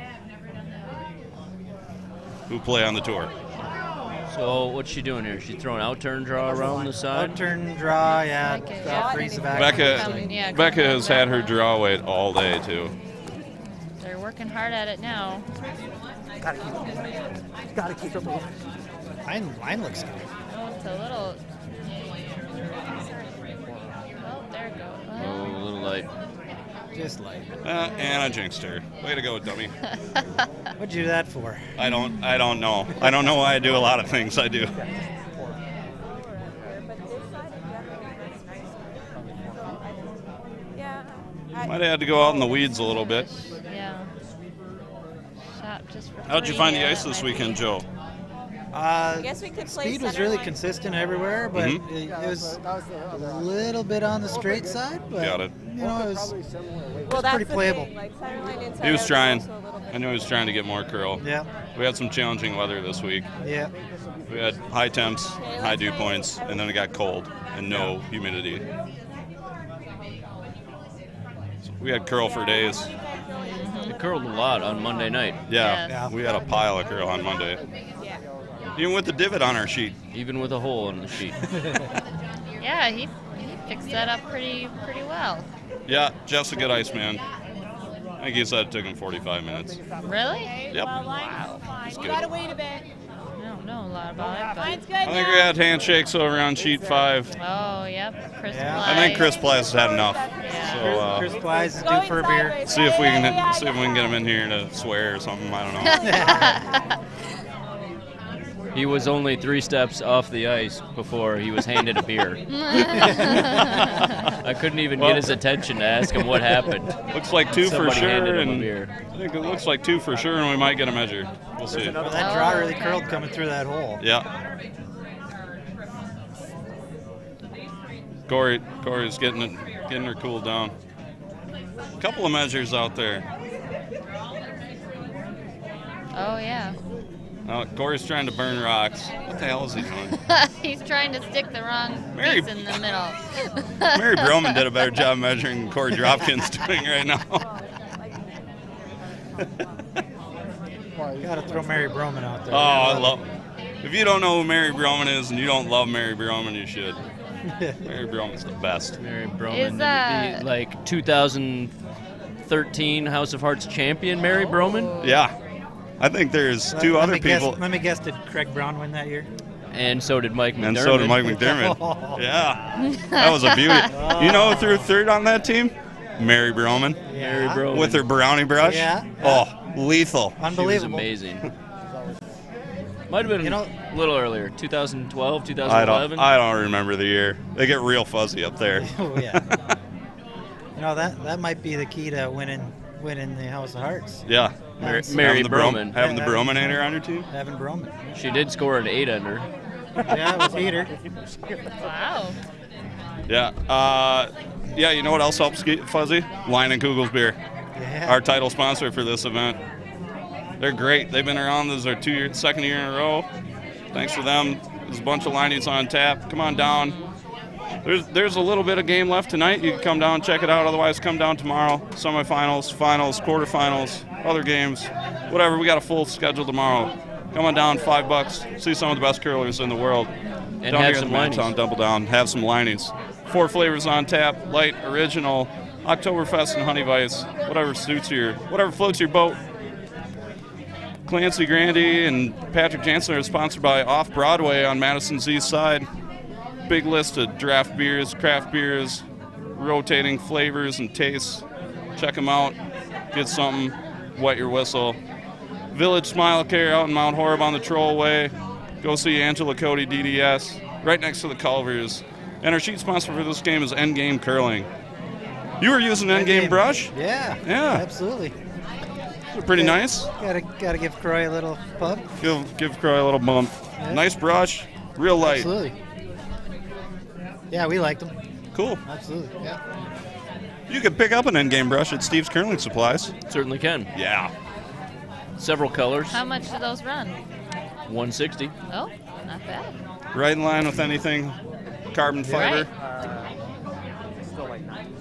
who play on the tour. So what's she doing here? She throwing out turn draw around the side? Out turn draw, yeah. Like it, yeah. Freeze the back. Becca has had her draw weight all day, too. They're working hard at it now. Gotta keep it moving. Line looks good. Oh, it's a little. Oh, there it goes. Oh, a little light. Just like. Anna jinxed her. Way to go, dummy. What'd you do that for? I don't know. I don't know why I do a lot of things I do. Might have had to go out in the weeds a little bit. Yeah. Shot just for How'd you three, find the yeah, ice this weekend, Joe? I guess we could play Speed was center really line. consistent everywhere, but it was a little bit on the straight side. But, Got it. You know, it was Well, that's pretty the playable. thing, like center line, inside He was out is trying. also a little bit- I knew he was trying to get more curl. Yeah. We had some challenging weather this week. Yeah. We had high temps, high dew points, and then it got cold and no humidity. So we had curl for days. They curled a lot on Monday night. Yeah, Yes. we had a pile of curl on Monday. Yeah. Even with the divot on our sheet. Even with a hole in the sheet. Yeah, he fixed that up pretty well. Yeah, Jeff's a good iceman. I think he said it took him 45 minutes. Really? Yep. Well, line's fine. It's You good. gotta wait a bit. I don't know a lot about it, Line's good I think now. we had handshakes over on sheet 5. but oh, yep. Chris Yeah. I think Chris Blythe. Plas has had enough. Yeah. So Chris Blythe is due Going for a beer. sideways. see if we Yeah, can get him in here to swear or something. I don't know. He was only 3 steps off the ice before he was handed a beer. I couldn't even get his attention to ask him what happened. Looks like 2 for Somebody sure, handed him a and beer. I think it looks like 2 for sure, and we might get a measure. We'll see. Well, that draw really curled coming through that hole. Yeah. Corey's getting her cooled down. A couple of measures out there. Oh, yeah. Corey's trying to burn rocks. What the hell is he doing? He's trying to stick the wrong Mary- piece in the middle. Mary Broman did a better job measuring than Corey Dropkin's doing right now. Got to throw Mary Broman out there. Oh, I love. If you don't know who Mary Broman is and you don't love Mary Broman, you should. Mary Broman's the best. Mary Is, Broman, the, like 2013 House of Hearts champion, Mary Broman, Yeah. I think there's 2 other people. Let me guess, did Craig Brown win that year? and so did Mike McDermott. And so did Mike McDermott. Yeah. That was a beauty. You know who threw 3rd on that team? Mary Broman. Mary Broman. With her brownie brush. Yeah. Oh, lethal. She was Unbelievable. amazing. Might have been a little earlier, 2012, 2011. I don't remember the year. They get real fuzzy up there. Oh yeah. That might be the key to winning the House of Hearts. Yeah. Mary Broman. Having the Brominator on your team? Having Broman. She did score an 8-under. Yeah, it was Heater. Wow. Yeah. Yeah, you know what else helps get fuzzy? Leinenkugels beer. Yeah. Our title sponsor for this event. They're great. They've been around. This is our second year in a row. Thanks to them. There's a bunch of Leinies on tap. Come on down. There's a little bit of game left tonight. You can come down and check it out. Otherwise, come down tomorrow. Semifinals, finals, quarterfinals, other games, whatever. We got a full schedule tomorrow. Come on down, $5. See some of the best curlers in the world. And down have here some at the Madtown Doubledown. Have some Leinies. 4 flavors on tap: light, original, Oktoberfest, and honey vice. Whatever floats your boat. Clancy Grandy and Patrick Jansen are sponsored by Off Broadway on Madison's East Side. Big list of draft beers, craft beers, rotating flavors and tastes. Check them out. Get something. Wet your whistle. Village Smile Care out in Mount Horeb on the Trollway. Go see Angela Cody DDS right next to the Culvers. And our sheet sponsor for this game is Endgame Curling. You were using Endgame brush? Yeah. Yeah. Absolutely. They're pretty nice. Gotta give Croy a little pump. Give Croy a little bump. Yeah. Nice brush. Real light. Absolutely. Yeah, we liked them. Cool. Absolutely. Yeah. You can pick up an Endgame brush at Steve's Curling Supplies. Certainly can. Yeah. Several colors. How much do those run? 160. Oh, not bad. Right in line with anything carbon fiber. Still like 90.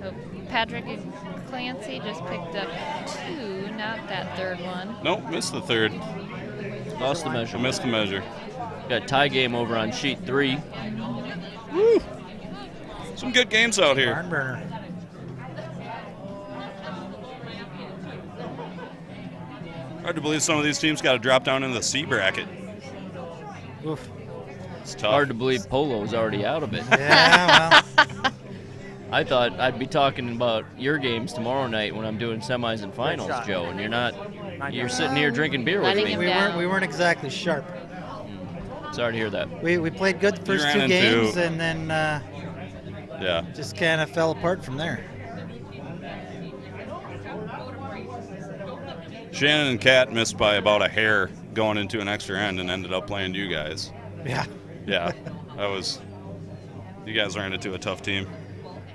So Patrick and Clancy just picked up 2, not that third one. Nope, missed the third. Lost the measure. Missed the measure. Got tie game over on sheet 3. Woo! Some good games out here. Barn burner. Hard to believe some of these teams got to drop down into the C bracket. Oof. It's tough. Hard to believe Polo's already out of it. Yeah, well. I thought I'd be talking about your games tomorrow night when I'm doing semis and finals, shot. Joe, and you're not. You're sitting here drinking beer with Letting me. him We weren't exactly sharp. Sorry to hear that. We played good the first ran 2 into- games and then Yeah. just kind of fell apart from there. Shannon and Kat missed by about a hair going into an extra end and ended up playing you guys. Yeah. Yeah. You guys ran into a tough team.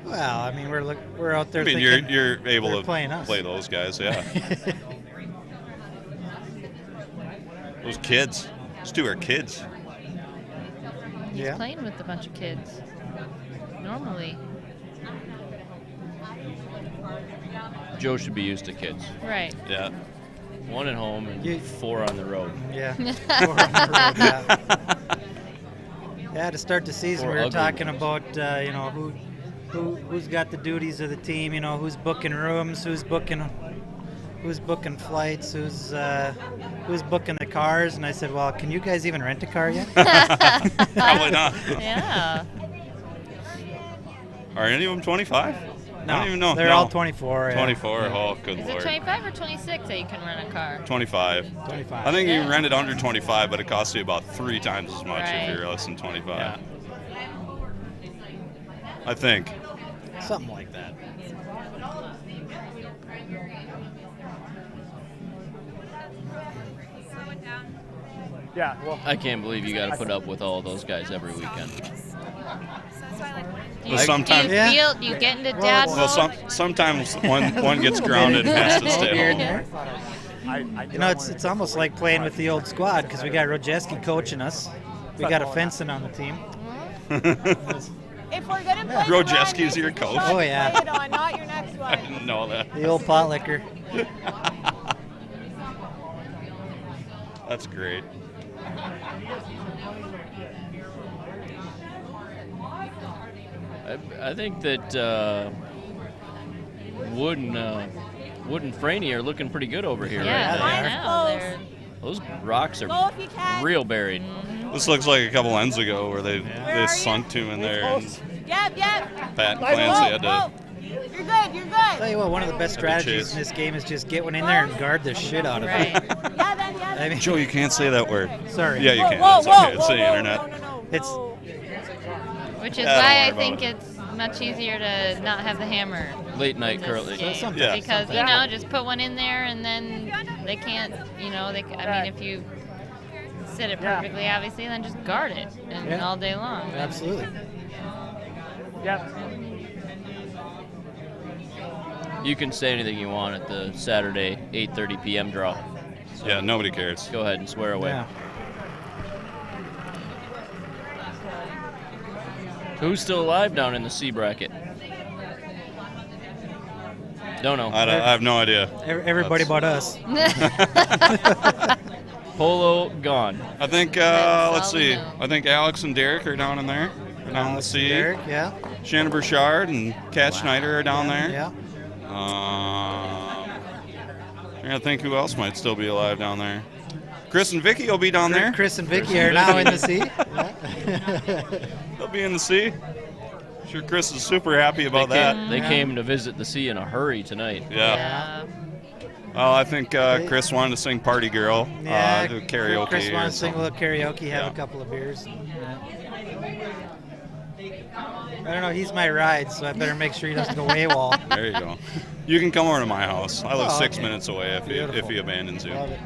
Well, I mean, we're out there. I mean, thinking you're able they're to playing us. play those guys, yeah. Those kids. Those 2 are kids. He's Yeah. playing with a bunch of kids. Normally. Joe should be used to kids. Right. Yeah. 1 at home and 4 on the road. Yeah. We're on the road, yeah. Yeah, to start the season, Or we were ugly talking ones. about who's got the duties of the team. Who's booking rooms, who's booking flights, who's booking the cars. And I said, well, can you guys even rent a car yet? Probably not. Yeah. Are any of them 25? No, I don't even know. They're No. all 24. Yeah. 24. Oh, good Is lord. it 25 or 26 that you can rent a car? 25. 25. I think you Yeah. can rent it under 25, but it costs you about 3 times as much Right. if you're less than 25. Yeah. I think. Something like that. Yeah, well, I can't believe you got to put up with all those guys every weekend. Do you, Well, sometimes- do you Yeah. feel, do you get into dad Well, mode? sometimes one gets grounded and has to stay home. It's almost like playing with the old squad because we got Rojeski coaching us. We got a fencing on the team. If we're gonna play Rojeski's your coach? Oh, yeah. Play it on, not your next I one. didn't know that. The old pot liquor. That's great. I think that Wood and Franny are looking pretty good over here Yeah, right I now. know. They're, Those rocks Go are if you can. real buried. This looks like a couple ends ago where they Where are you? sunk 2 in there and Yep. Pat and Clancy had to You're good. You're Tell good. you what, one of the best strategies chase. in this game is just get one in there and guard the shit out of Right. it. Yeah, then, yeah. I mean, Joe, you can't say that word. sorry. Yeah, you can. Whoa, It's whoa, okay. It's whoa, the whoa, internet. No. It's- Which is Yeah, don't why I worry about think it. it's much easier to not have the hammer. Late night in this curling. game. something. Yeah. Because, something. you know, just put one in there and then they can't, you know, I mean, if you sit it perfectly, obviously, then just guard it and Yeah. all day long. Absolutely. Yep. You can say anything you want at the Saturday 8:30 p.m. draw. Yeah, nobody cares. Go ahead and swear away. Yeah. Who's still alive down in the C bracket? Don't know. I have no idea. Everybody That's- but us. Polo gone. I think, That's let's all we see. know. I think Alex and Derek are down in there. They're down in the sea. Derek, yeah. Shannon Burchard and Kat Schneider are down there. Yeah. Trying to think who else might still be alive down there. Chris and Vicky will be down there. Chris and Vicky are now in the sea. They'll be in the sea. Sure, Chris is super happy about that. They came to visit the sea in a hurry tonight. Yeah. Well, I think Chris wanted to sing "Party Girl," Yeah. do karaoke. Chris or wants to sing a something. little karaoke, have Yeah. a couple of beers. I don't know. He's my ride, so I better make sure he doesn't go AWOL. There you go. You can come over to my house. I live Oh, 6 okay. minutes away if Beautiful. he abandons you, Love it.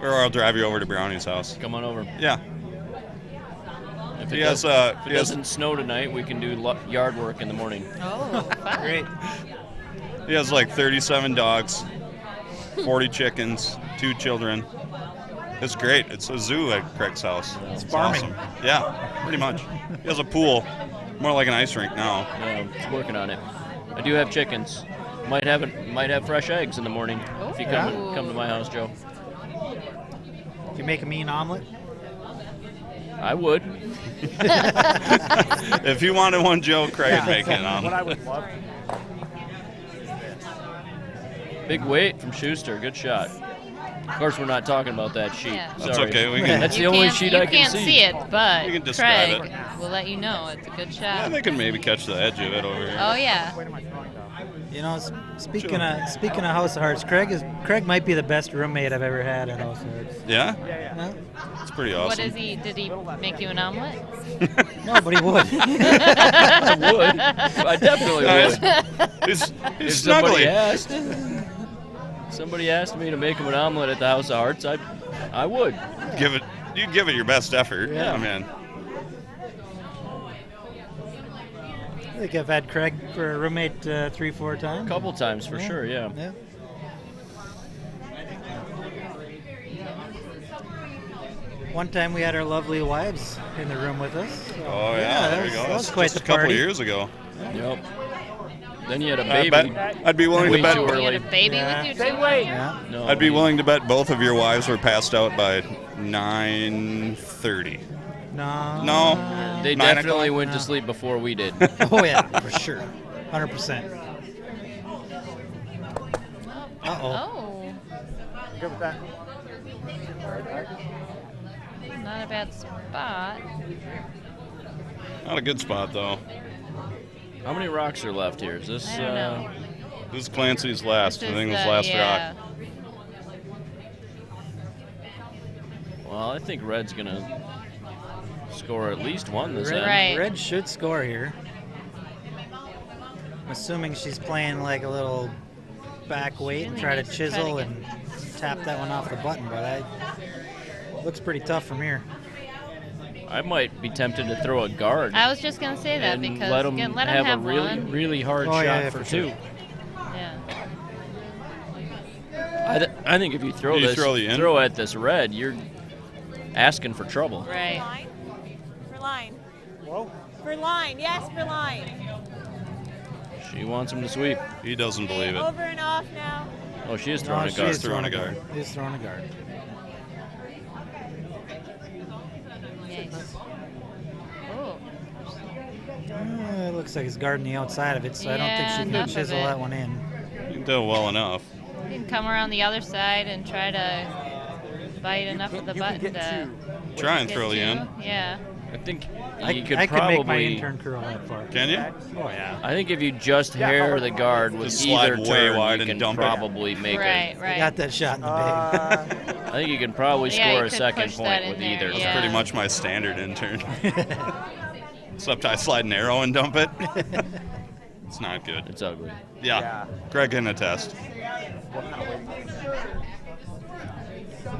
or I'll drive you over to Brownie's house. Come on over. Yeah. If He it, has, does, if he it has- doesn't snow tonight, we can do yard work in the morning. Oh, fun. Great. He has like 37 dogs, 40 chickens, 2 children. It's great. It's a zoo at Craig's house. It's farming. awesome. Yeah, pretty much. He has a pool, more like an ice rink now. Yeah, it's working on it. I do have chickens. Might have fresh eggs in the morning if you Ooh. come to my house, Joe. If you make a mean omelet, I would. If you wanted one, Joe, Craig would make it on. What I would love. Big weight from Schuster. Good shot. Of course, we're not talking about that sheet. Yeah. That's Sorry. okay. We can. That's the You only can't- sheet you I can can't see it, but You can describe Craig it. will let you know it's a good Yeah, shot. they can maybe catch the edge of it over here. Oh yeah. you know. Speaking of House of Hearts, Craig might be the best roommate I've ever had at House of Hearts. Yeah, No, it's pretty What awesome. is he? Did he make you an omelet? no, but he would. I would. I definitely would. He's If snuggly. somebody asked me to make him an omelet at the House of Hearts, I would. You'd give it your best effort. Yeah. I mean, I think I've had Craig for a roommate 3-4 times. A couple times for sure, yeah. Yeah. One time we had our lovely wives in the room with us. So, oh yeah, there that you go. was That's quite just the a couple party. years ago. Yep. Then you had a I baby. bet I'd be willing Way to bet. too You early. had a baby Yeah. with you too? Yeah. No, I'd be willing to bet both of your wives were passed out by 9:30. No. No. They 9 definitely o'clock? went to sleep before we did. Oh yeah, for sure. 100%. Uh-oh. Oh, Good with that. not a bad spot. Not a good spot though. How many rocks are left here? Is this? I don't know. This is Clancy's last. This I think is it was the- last yeah. rock. Well, I think Red's gonna score at least one this end. Right. Red should score here. I'm assuming she's playing like a little back weight and try to chisel and tap that one off the button, but looks pretty tough from here. I might be tempted to throw a guard I was just gonna say that and because let him let him have have a really, one. really hard Oh, shot yeah, for for sure. two. Yeah. I think if you throw You this, throw the in? throw at this red, you're asking for trouble. Right. Line? For line. Whoa. For line. Yes, for line. She wants him to sweep. He doesn't believe it. Over and off now. Oh, she is throwing a she guard. is throwing a guard. He's throwing a guard. Nice. Oh. It looks like he's guarding the outside of it, so I don't think Yeah, she enough can of chisel it. that one in. You can do it well enough. You can come around the other side and try to bite enough of the you can button get to two. Try and get throw the two. in. Yeah. I think I you could could probably make my intern curl that far. Can you? Oh yeah. I think if you just hair the guard with Just slide either way turn, wide you and can dump it. probably make Right, it. right. Got that shot in the bag. I think you can probably Yeah, score you a could second push that point in with there, either. yeah. Pretty much my standard intern. Except I slide an arrow and dump it. It's not good. It's ugly. Yeah. Greg can attest. What kind of weight?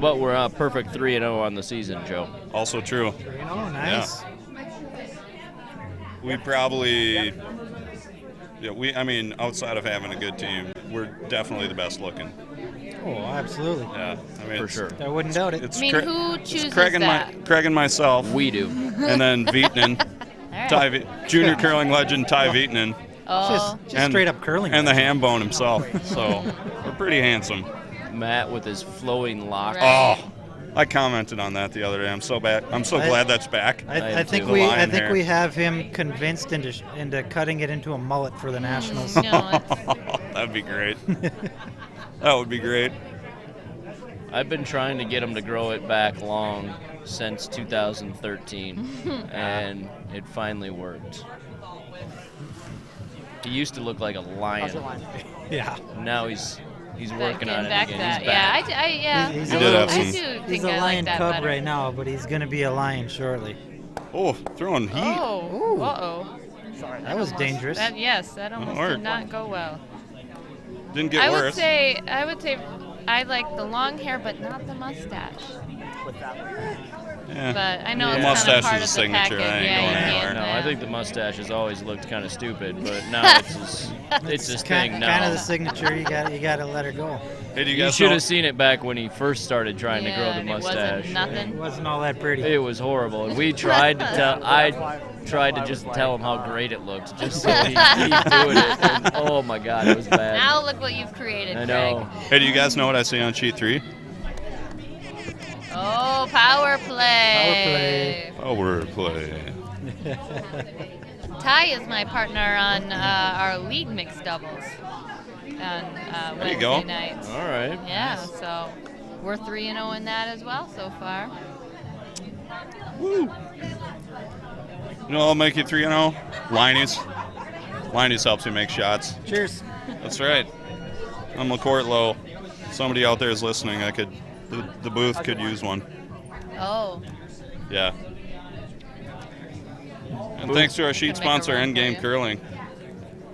But we're a perfect 3-0 on the season, Joe. Also true. Oh, nice. We probably, I mean, outside of having a good team, we're definitely the best looking. Oh, absolutely. Yeah, I mean, For sure. I wouldn't doubt it. It's I mean, who chooses Craig and that? Craig and myself, We do. and then Vietnan, All right. junior curling legend Ty Vietnan, Oh, Just straight up curling. and the ham bone himself. So we're pretty handsome. Matt with his flowing locks. Right. Oh, I commented on that the other day. I'm so glad that's back. I think too. we The I lion think hair. we have him convinced into cutting it into a mullet for the Nationals. no, That'd be great. That would be great. I've been trying to get him to grow it back long since 2013, and it finally worked. He used to look like a How's lion. your line? Yeah. Now he's working on it back again. that. He's back. Yeah, He's a little- I have some- do He's think a I lion like that cub better. right now, but he's going to be a lion shortly. Oh, throwing heat. Oh, uh-oh. That was dangerous. That almost Or- did not go well. Didn't get I worse. would say I like the long hair, but not the mustache. With that one. Yeah. But I know The it's mustache kind is of part a of the signature. package. That ain't Yeah, going you anywhere. can't, No, I think the mustache has always looked kind of stupid, but now it's his thing now. Kind of the signature. You got to let her go. Hey, do you You guys should know? have seen it back when he first started trying to grow Yeah, the and it mustache. wasn't nothing. It wasn't all that pretty. It was horrible. And we tried to tell. I tried to just tell him how great it looked, just so he'd keep doing it. And, oh my God, it was bad. Now look what you've created, I know. Craig. Hey, do you guys know what I see on sheet 3? Oh, power play. Power play. Ty is my partner on our league mixed doubles on There you Wednesday go. nights. All right. Yeah, so we're 3-0 in that as well so far. Woo. You know, I'll make you 3-0. Liney's. Liney's helps you make shots. Cheers. That's right. I'm LaCourt Low. Somebody out there is listening. The booth could use one. Oh, Yeah. And thanks to our sheet Can make a sponsor, run for Endgame you. Curling.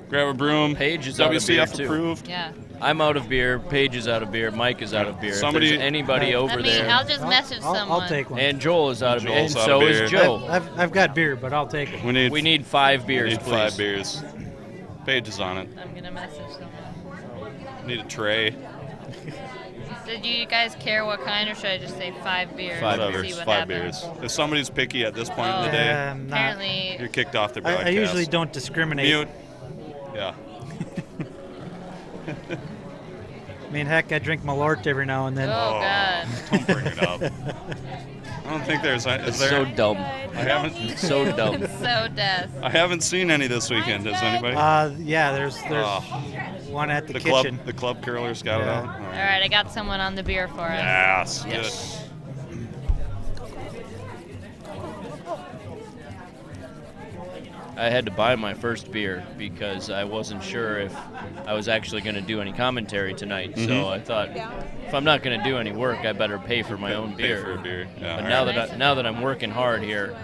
Grab a broom. Paige is out of beer, WCF too. approved. yeah. I'm out of beer. Paige is out of beer. Mike is out of beer. Somebody- If there's anybody over there. I'll just message someone. I'll take one. And Joel is out of beer. And Joel's out so of is beer. Joe. I've got beer, but I'll take it. We need 5 beers, need please. 5 beers. Paige is on it. I'm gonna message someone. Need a tray. Did you guys care what kind, or should I just say 5 beers? Five and Whatever. see what 5 happens? beers. If somebody's picky at this point in the Oh. day, Not- Apparently, you're kicked off the broadcast. I usually don't discriminate. Mute. Yeah. I mean, heck, I drink Malort every now and then. oh god. Don't bring it up. I don't think there's. Is It's there? so dumb. I haven't. So dumb. So death. I haven't seen any this weekend. Has anybody? Yeah, there's Oh. one at the the kitchen. club. The club curlers got it Yeah. out. All right, I got someone on the beer for us. Yes. Yes. I had to buy my first beer because I wasn't sure if I was actually going to do any commentary tonight. Mm-hmm. So I thought, if I'm not going to do any work, I better pay for my own Pay beer. for a beer. Yeah. But all right. now that I'm working hard here,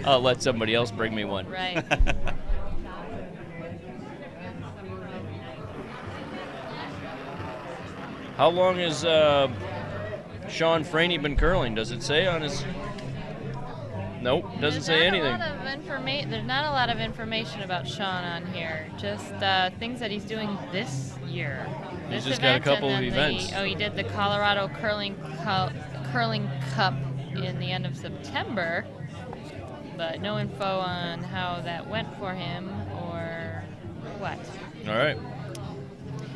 I'll let somebody else bring me one. Right. How long has Sean Franey been curling? Does it say on his? Nope, doesn't say anything. There's not a lot of information about Sean on here. Just things that he's doing this year. He's This just got a event couple and of then events. He did the Colorado Curling Cup in the end of September, but no info on how that went for him or what. All right.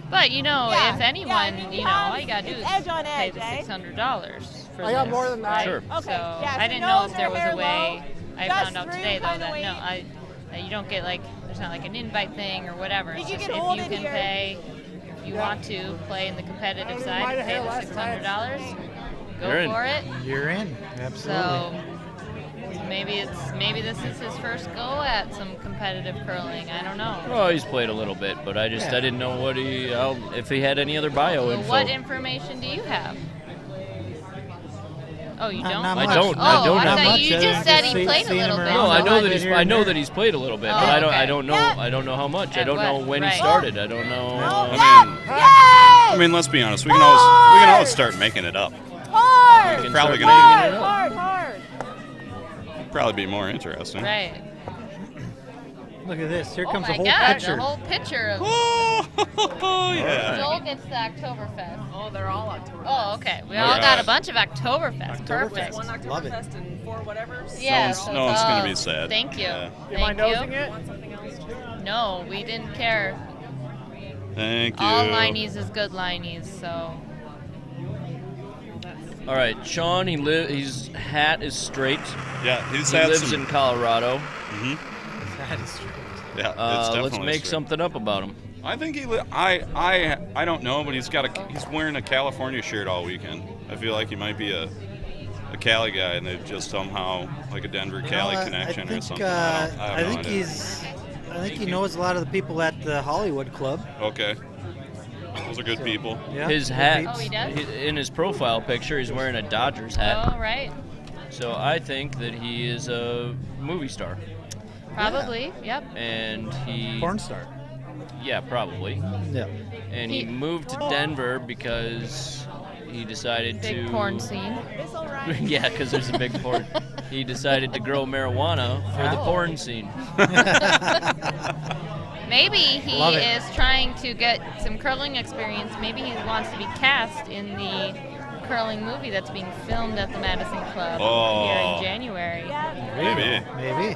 But Yeah, if anyone, I mean, all you gotta do it's is edge on pay edge, the eh? $600 for I got this, more than that. right? Sure. Okay, So yeah, I so didn't no know if there over was hair a way. low, I just found out through today though kinda that weight. that you don't get there's not like an invite thing or whatever. Did It's you just get if hold you it can here? pay, if you want to play in the competitive I side, might have pay had the last night. $600. Go You're in. for it. You're in. Absolutely. So Maybe this is his first go at some competitive curling. I don't know. Oh, he's played a little bit, but I didn't know what if he had any other bio Well, info. what information do you have? Oh, you don't? I don't have thought much. you just said he played a little bit. No, I know that he's played a little bit, but I don't know how much. I don't know when he started. I don't know. I mean, let's be honest. We can always start making it up. Hard. Probably Hard. probably be more interesting. Right. Look at this. Here comes oh a my whole God, picture. The whole picture of Oh yeah. Joel gets the Oktoberfest. Oh, they're all Oktoberfest. Oh, okay. We all Alright. got a bunch of Oktoberfest. Perfect. One Love it. Oktoberfest and 4 whatevers. Yeah. No one's gonna be sad. Thank you. Yeah. Am I Thank nosing you. it? Want something else too? No, we didn't care. Thank you. All Liney's is good Liney's, so. All right, Sean. His hat is straight. Yeah, he lives in Colorado. That is true. Yeah, it's definitely Let's make straight. something up about him. I think I don't know, but he's wearing a California shirt all weekend. I feel like he might be a Cali guy, and they just somehow like a Denver Cali connection or something. I think he knows a lot of the people at the Hollywood Club. Okay, those are good people. Yeah. His hat, Oh, he does? in his profile picture, he's wearing a Dodgers hat. Oh, right. So I think that he is a movie star. Probably. Yep. And he Porn star. Yeah, probably. Yeah. And he moved to Denver because he decided Big to porn scene. yeah, because there's a big porn. He decided to grow marijuana for the porn scene. Maybe he Love it. is trying to get some curling experience. Maybe he wants to be cast in the curling movie that's being filmed at the Madison Club here in January. Maybe.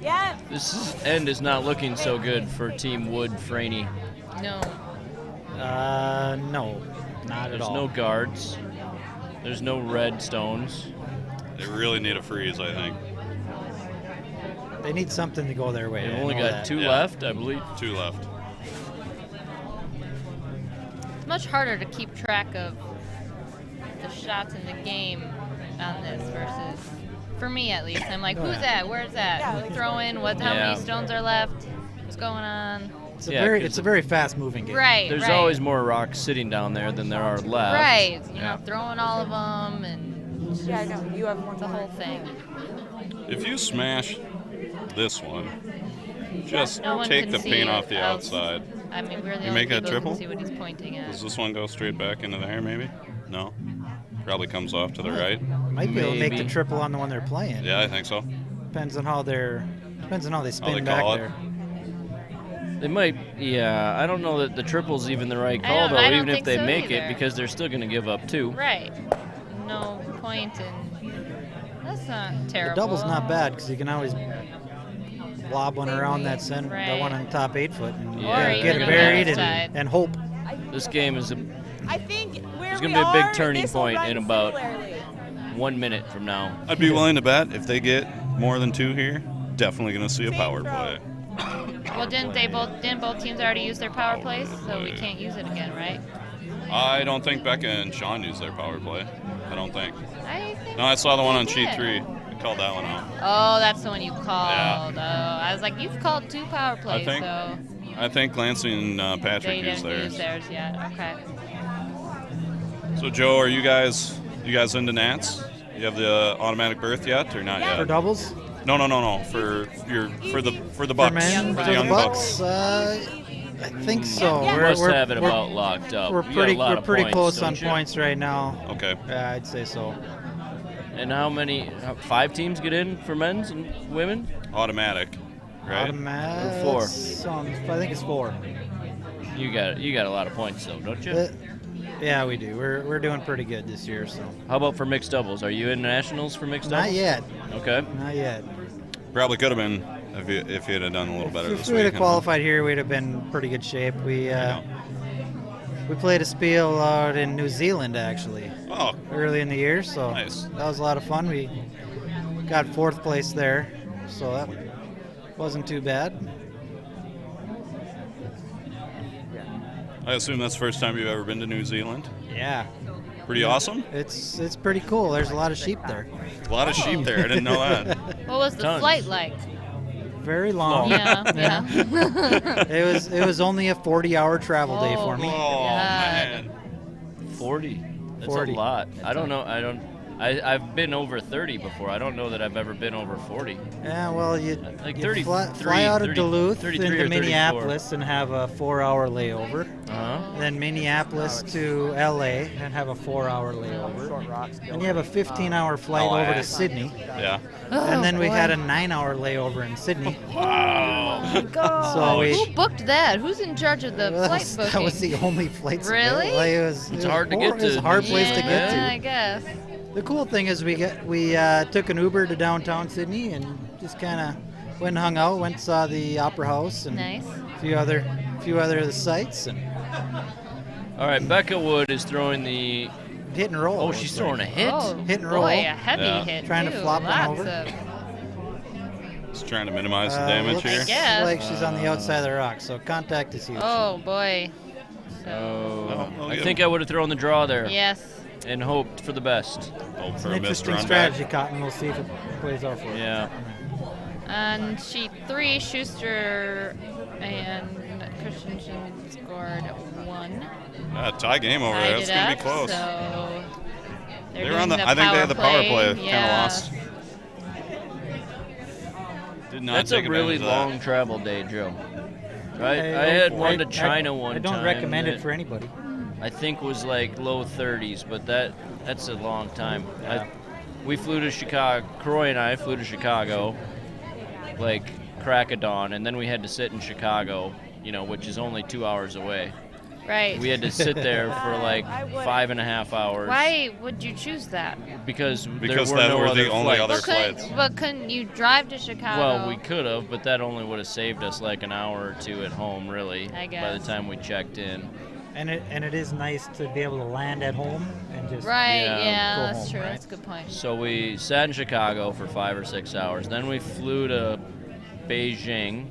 Yeah. This end is not looking so good for Team Wood Franey. No. No, not at There's all. no guards. There's no red stones. They really need a freeze, I think. They need something to go their way. They've I only know got that. 2 left, I believe. 2 left. It's much harder to keep track of the shots in the game on this versus, for me at least. I'm like, who's that? Where's that? Who's throwing? How many stones are left? What's going on? It's a very fast-moving game. Right. There's always more rocks sitting down there than there are left. Right. You know, throwing all of them and Yeah, I know. You have one. the whole thing. If you smash this one, just No one take can the see paint it off the else. outside. I mean, we're the You only make a people who triple? can see what he's pointing at. Does this one go straight back into there, maybe? No? Probably comes off to the right. Might be able to make the Maybe. triple on the one they're playing. Yeah, I think so. Depends on how they spin they back call it. there. They might, yeah. I don't know that the triple's even the right call, though, I don't even if think they so make it, either. because they're still going to give up 2. Right. No point in. That's not The terrible. double's not bad because you can always lob one around that center, the Right. one on the top 8 foot, and Yeah, get even it on the buried other side. and hope. This game is I think where There's we gonna be a big are, turning this will point run in about similarly. 1 minute from now. I'd be willing to bet if they get more than 2 here, definitely going to see a power play. Well, didn't both teams already use their power plays, so we can't use it again, right? I don't think Becca and Sean used their power play. I don't think. I think. No, I saw the one on they sheet did. 3. I called that one out. Oh, that's the one you called. Yeah. Oh, I was like, you've called 2 power plays, think so I think Lansing and they Patrick didn't used theirs. use theirs yet. Okay. So Joe, are you guys into Nats? You have the automatic berth yet, or not For yet? doubles? No. For the Bucks, Men, for for the young Bucks. I think so. You must have it about locked up. We're You got a lot we're of pretty points, close don't on you? points right now. Okay. Yeah, I'd say so. And how many? 5 teams get in for men's and women? Automatic, right? Automatic. Or 4? I think it's 4. You got a lot of points though, don't you? Yeah, we do. We're doing pretty good this year. So How about for mixed doubles? Are you in nationals for mixed doubles? not yet. Okay. Not yet. Probably could have been if you had done a little better If this we would week. have qualified here, we'd have been in pretty good shape. We played a spiel out in New Zealand actually Oh, early in the year, so Nice. that was a lot of fun. We got 4th place there, so that wasn't too bad. I assume that's the first time you've ever been to New Zealand. Yeah. Pretty awesome? It's pretty cool. There's a lot of sheep there. A lot of sheep there. I didn't know that. What was the Tons. flight like? Very long. Yeah. It was only a 40-hour travel day for me. Oh, man. 40. That's 40. a lot. I don't know. I've been over 30 before. I don't know that I've ever been over 40. Yeah, well, you Like you 33, fly out of 30, Duluth 33 into or 34. Minneapolis and have a 4-hour layover. Uh-huh. Then Minneapolis to LA and have a 4-hour layover. Short rocks. And you have a 15-hour flight over to Sydney. Yeah. And then we boy. had a 9-hour layover in Sydney. Wow. So Who booked that? Who's in charge of the flight booking? that was the only flights. Really? Like, it was hard to get It was to. a hard place to get to. Yeah, I guess. The cool thing is we took an Uber to downtown Sydney and just kind of went and hung out, went and saw the Opera House and Nice. a few other of the sites and All right, Becca Wood is throwing the. hit and roll. Oh, she's throwing a hit. Oh, Hit and roll. boy, a heavy Yeah. hit Trying to too. flop one Lots over. of. Just trying to minimize the damage looks here. Yes. like she's on the outside of the rock, so contact is huge. Oh boy. So, Oh, No, I think I would have thrown the draw there yes. and hoped for the best. Hope It's for an a missed interesting run strategy, back. Cotton. We'll see if it plays out for you. Yeah. On sheet 3, Schuster and Christensen scored 1. Tie game over there. Tied It's it going to up, be close. So They were on the. I think they had the power play. Kind of Yeah. lost. Did not That's a take really advantage of that. long travel day, Joe. I don't- had one to China I one don't time. recommend it that for anybody. I think was like low 30s, but that's a long time. We flew to Chicago. Croy and I flew to Chicago, like crack of dawn, and then we had to sit in Chicago, which is only 2 hours away. Right. We had to sit there for like 5.5 hours. Why would you choose that? Because there Because were that no were other the only flights. other But flights. couldn't you drive to Chicago? Well, we could have, but that only would have saved us like an hour or two at home, really. I By guess. the time we checked in. And it is nice to be able to land at home and just Right, Yeah. yeah, Go that's home, true. right? That's a good point. So we sat in Chicago for 5 or 6 hours. Then we flew to Beijing,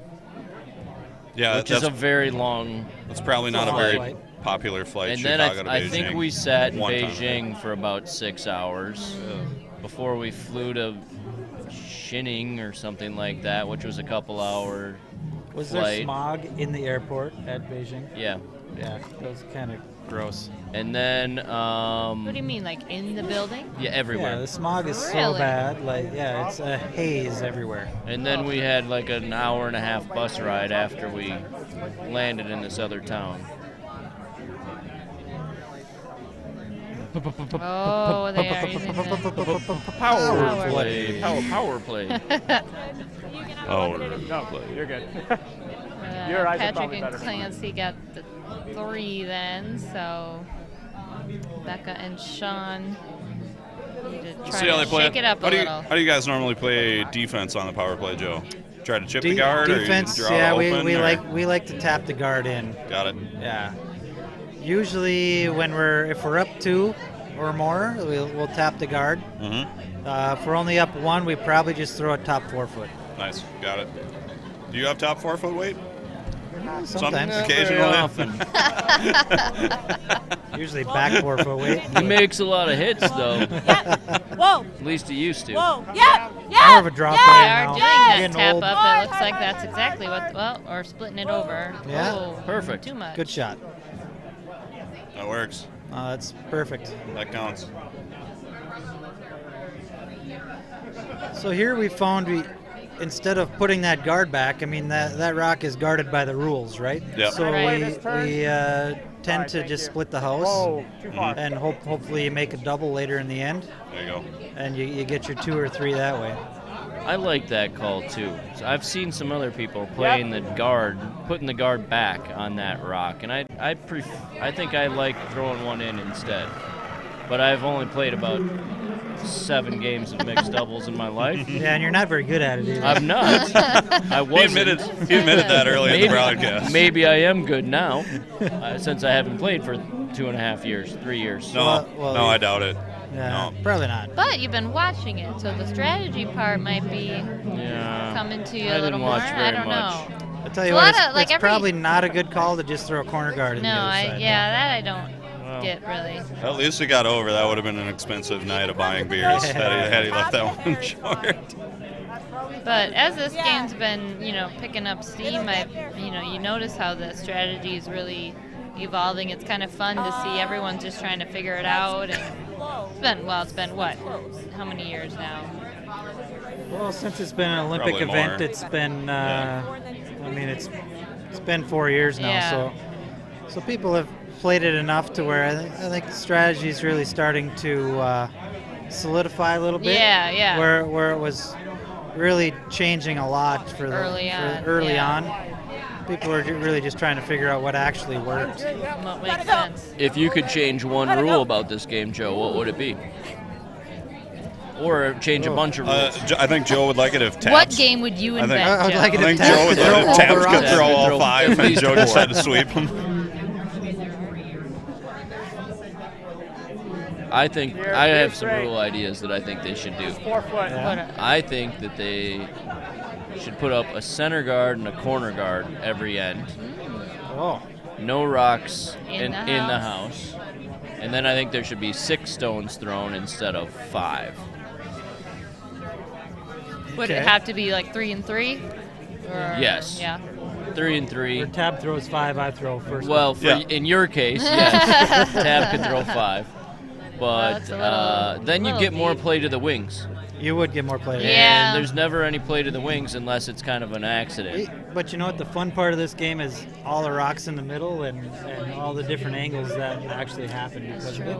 Yeah, which is a very long. that's probably not a long very flight. popular flight. And then Chicago to I Beijing. think we sat in One time. Beijing for about 6 hours before we flew to Xining or something like that, which was a couple hour Was there flight. smog in the airport at Beijing? Yeah. Yeah, that was kind of gross. And then, What do you mean, like in the building? yeah, everywhere. Yeah, the smog is so Really? bad. Like, yeah, it's a haze everywhere. And then we had like an hour and a half bus ride after we landed in this other town. Oh, they are using the Power play. play. Power play. Oh, No, you're good. Your eyes are Patrick probably and better. Clancy got the 3 then, so Becca and Sean need to try see how they to play shake it up a little. How do you guys normally play defense on the power play, Joe? Try to chip the guard, defense, or you draw yeah, open, we or? we like to tap the guard in. Got it. Yeah. Usually, if we're up 2 or more, we'll tap the guard. Mm-hmm. If we're only up 1, we probably just throw a top 4-foot. Nice. Got it. Do you have top 4-foot weight? Sometimes. Occasionally. Usually back 4-foot weight. He makes a lot of hits though. Whoa, At least he used to. whoa, yeah, More of a drop They right are now. doing that Getting tap old. up. It looks like that's exactly what. Or splitting it over. Yeah. Oh, Perfect. Too much. Good shot. That works. That's perfect. That counts. So here we found instead of putting that guard back, I mean that rock is guarded by the rules, right? Yep. So Right. we tend to just split the house Whoa, too far. and hopefully you make a double later in the end, There you go. and you get your 2 or 3 that way. I like that call too. So I've seen some other people playing the guard, putting the guard back on that rock, and I think I like throwing one in instead. But I've only played about 7 games of mixed doubles in my life. Yeah, and you're not very good at it either. I'm not. I He wasn't. admitted that early in the broadcast. Maybe I am good now, since I haven't played for 2.5 years, 3 years. No, Well, no, I doubt it. Yeah, No. probably not. But you've been watching it, so the strategy part might be Yeah. coming to you I a little didn't more. watch I very don't much. know. I tell you A what, lot it's, of, like, it's every- probably not a good call to just throw a corner guard in No, the other side. that I don't Well, it really. At least he got over. That would have been an expensive night of buying beers had he left that one short. But as this game's been, picking up steam, you notice how the strategy is really evolving. It's kind of fun to see everyone just trying to figure it out. And it's been what? How many years now? Well, since it's been an Olympic Probably event, more. it's been. It's been 4 years now. Yeah. So people have played it enough to where I think the strategy is really starting to solidify a little bit. Yeah. Where it was really changing a lot for Early on. People were really just trying to figure out what actually worked. What makes sense? If you could change one rule about this game, Joe, what would it be? Or change a bunch of rules? I think Joe would like it if Tabs. What game would you invent, I would Joe? like it I if think Joe would like it if Tabs could throw all Throw 5 at and least Joe just 4. had to sweep them. I think I have some rule ideas that I think they should do. 4 foot. I think that they should put up a center guard and a corner guard every end. Oh. No rocks In the the house. And then I think there should be 6 stones thrown instead of 5. Would it have to be like 3 and 3? Or, Yes. Yeah. 3 and 3. Where Tab throws 5, I throw first. Well, in your case, yes, Tab could throw 5. But that's a then you little get more deep. play to the wings. You would get more play. Yeah. And there's never any play to the wings unless it's kind of an accident. But you know what? The fun part of this game is all the rocks in the middle and all the different angles that actually happen because of it.